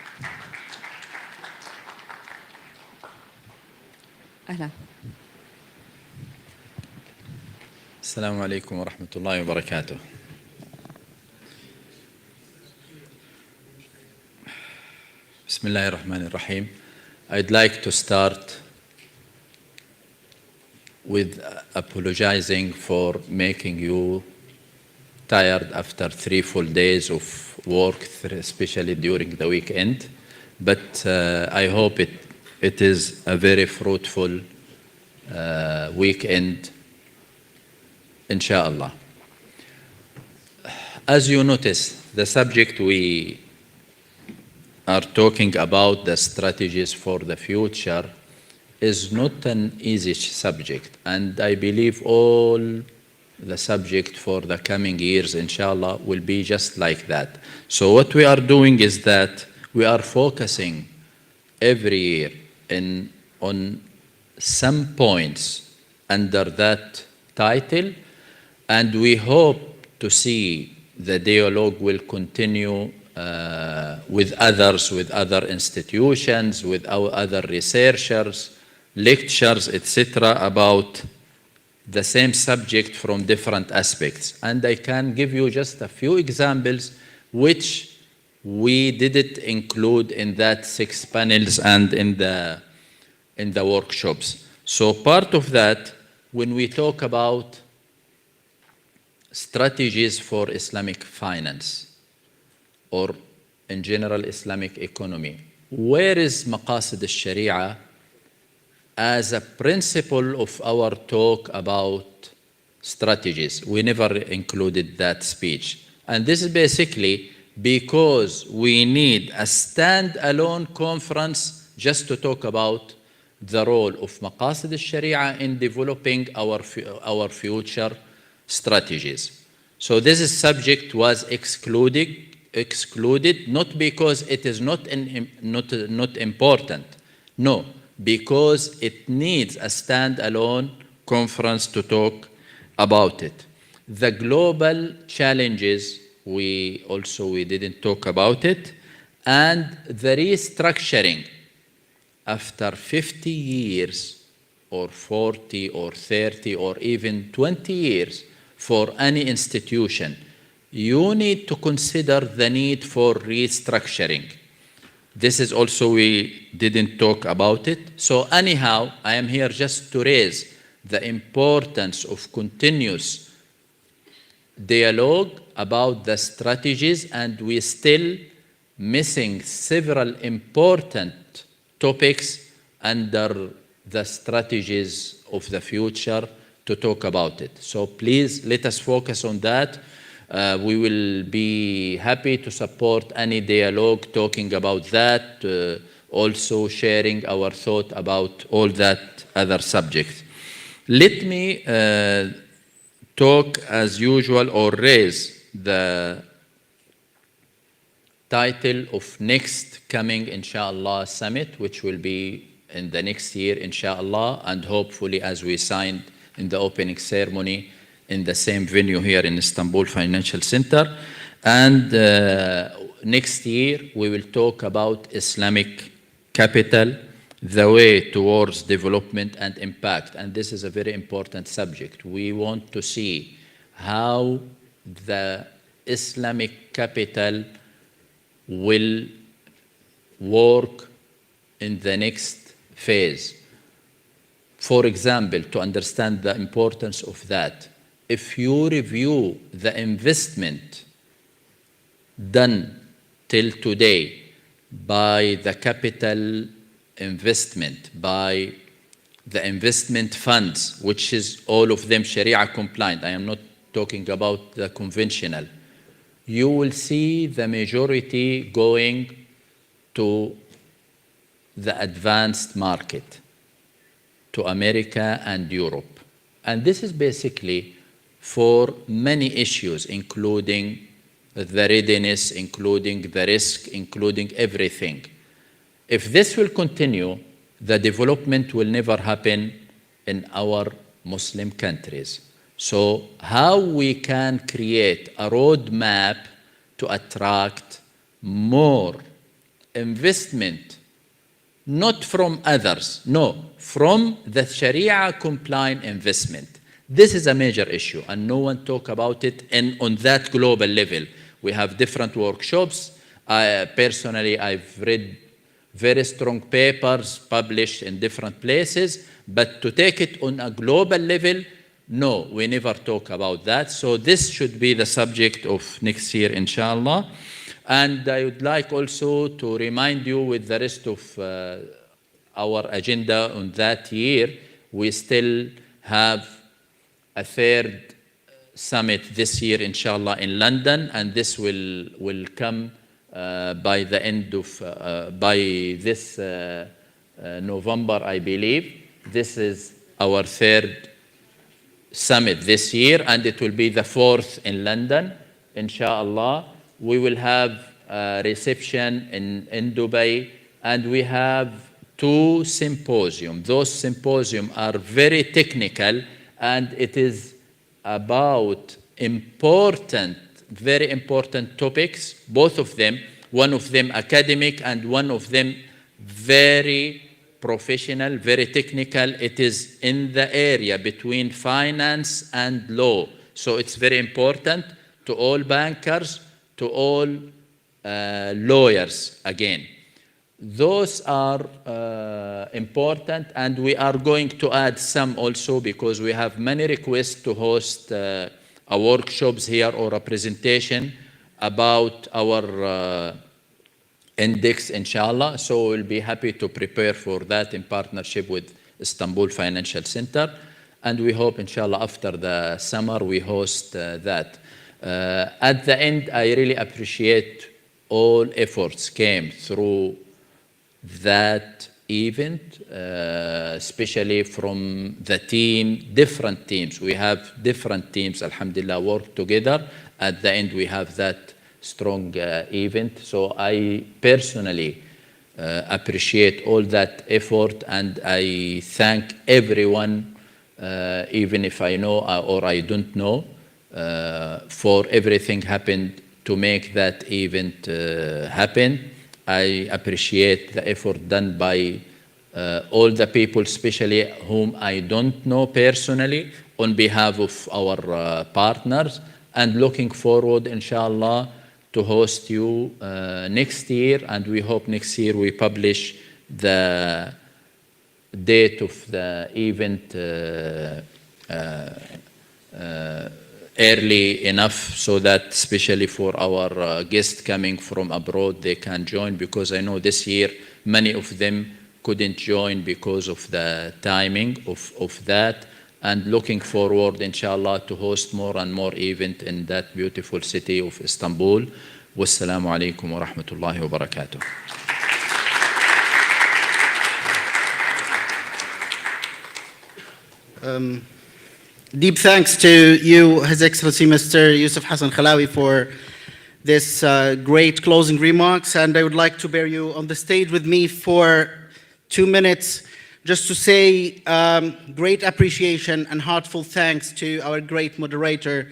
S1: أهلا.
S16: السلام عليكم ورحمة الله وبركاته. بسم الله الرحمن الرحيم. I'd like to start with apologizing for making you tired after 3 full days of work, especially during the weekend. But I hope it is a very fruitful weekend, inshallah. As you notice, the subject we are talking about, the strategies for the future, is not an easy subject. And I believe all the subject for the coming years, inshallah, will be just like that. So what we are doing is that we are focusing every year on some points under that title, and we hope to see the dialogue will continue with others, with other institutions, with our other researchers, lectures, etc., about the same subject from different aspects. And I can give you just a few examples which we didn't include in that 6 panels and in the workshops. So part of that, when we talk about strategies for Islamic finance, or in general Islamic economy, where is Maqasid al-Sharia as a principle of our talk about strategies? We never included that speech. And this is basically because we need a stand-alone conference just to talk about the role of Maqasid al-Sharia in developing our future strategies. So this subject was excluded not because it is not important, no, because it needs a stand-alone conference to talk about it. The global challenges, we didn't talk about it, and the restructuring after 50 years or 40 or 30 or even 20 years for any institution, you need to consider the need for restructuring. This is also, we didn't talk about it. So anyhow, I am here just to raise the importance of continuous dialogue about the strategies, and we're still missing several important topics under the strategies of the future to talk about it. So please let us focus on that. We will be happy to support any dialogue talking about that, also sharing our thought about all that other subjects. Let me talk as usual, or raise the title of next coming, inshallah, summit, which will be in the next year, inshallah, and hopefully, as we signed in the opening ceremony, in the same venue here in Istanbul Financial Center. And next year, we will talk about Islamic capital, the way towards development and impact. And this is a very important subject. We want to see how the Islamic capital will work in the next phase. For example, to understand the importance of that, if you review the investment done till today by the capital investment, by the investment funds, which is all of them Sharia compliant, I am not talking about the conventional, you will see the majority going to the advanced market, to America and Europe. And this is basically for many issues, including the readiness, including the risk, including everything. If this will continue, the development will never happen in our Muslim countries. So how we can create a roadmap to attract more investment, not from others, no, from the Sharia compliant investment. This is a major issue, and no one talk about it on that global level. We have different workshops. Personally, I've read very strong papers published in different places, but to take it on a global level, no, we never talk about that. So this should be the subject of next year, inshallah. And I would like also to remind you with the rest of our agenda on that year, we still have a third summit this year, inshallah, in London, and this will come by the end of, by this November, I believe. This is our third summit this year, and it will be the fourth in London, inshallah. We will have a reception in Dubai, and we have 2 symposiums. Those symposiums are very technical, and it is about important, very important topics, both of them, one of them academic and one of them very professional, very technical. It is in the area between finance and law. So it's very important to all bankers, to all lawyers again. Those are important, and we are going to add some also because we have many requests to host workshops here or a presentation about our index, inshallah. So we'll be happy to prepare for that in partnership with Istanbul Financial Center. And we hope, inshallah, after the summer, we host that. At the end, I really appreciate all efforts came through that event, especially from the team, different teams. We have different teams, alhamdulillah, work together. At the end, we have that strong event. So I personally appreciate all that effort, and I thank everyone, even if I know or I don't know, for everything happened to make that event happen. I appreciate the effort done by all the people, especially whom I don't know personally, on behalf of our partners, and looking forward, inshallah, to host you next year. And we hope next year we publish the date of the event early enough, so that especially for our guests coming from abroad, they can join, because I know this year many of them couldn't join because of the timing of that. And looking forward, inshallah, to host more and more events in that beautiful city of Istanbul. Wassalamu alaikum wa rahmatullahi wa barakatuh.
S17: Deep thanks to you, His Excellency Mr. Yusuf Hassan Khalawi, for this great closing remarks. And I would like to bear you on the stage with me for 2 minutes just to say great appreciation and heartfelt thanks to our great moderator,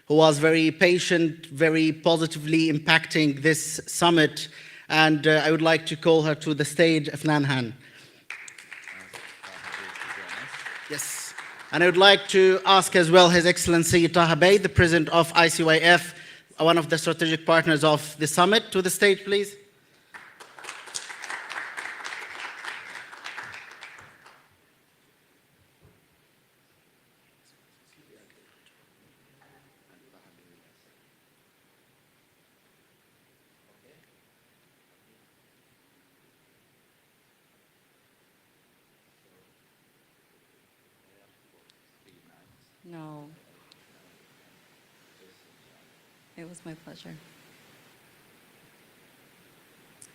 S17: who was very patient, very positively impacting this summit. And I would like to call her to the stage, Afnan Han. Yes. And I would like to ask as well His Excellency Taha Bey, the President of ICYF, one of the strategic partners of the summit, to the stage, please.
S1: No. It was my pleasure.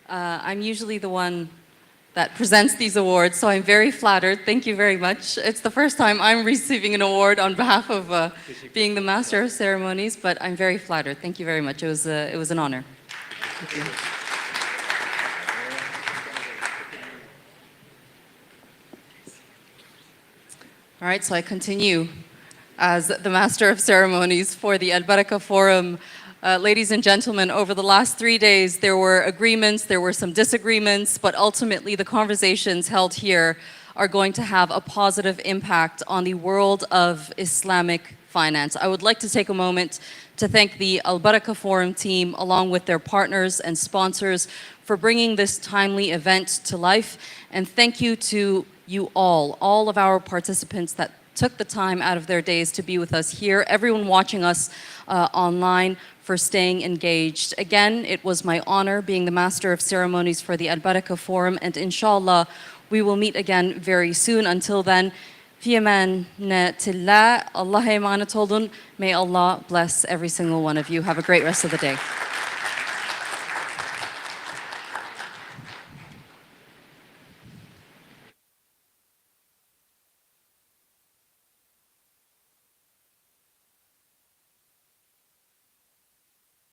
S1: I'm usually the one that presents these awards, so I'm very flattered. Thank you very much. It's the first time I'm receiving an award on behalf of being the Master of Ceremonies, but I'm very flattered. Thank you very much. It was an honor. Thank you. All right, so I continue as the Master of Ceremonies for the AlBaraka Forum. Ladies and gentlemen, over the last 3 days, there were agreements, there were some disagreements, but ultimately the conversations held here are going to have a positive impact on the world of Islamic finance. I would like to take a moment to thank the AlBaraka Forum team, along with their partners and sponsors, for bringing this timely event to life. And thank you to you all of our participants that took the time out of their days to be with us here, everyone watching us online, for staying engaged. Again, it was my honor being the Master of Ceremonies for the AlBaraka Forum, and inshallah, we will meet again very soon. Until then, fi amanatillah, Allah emanet olun. May Allah bless every single one of you. Have a great rest of the day.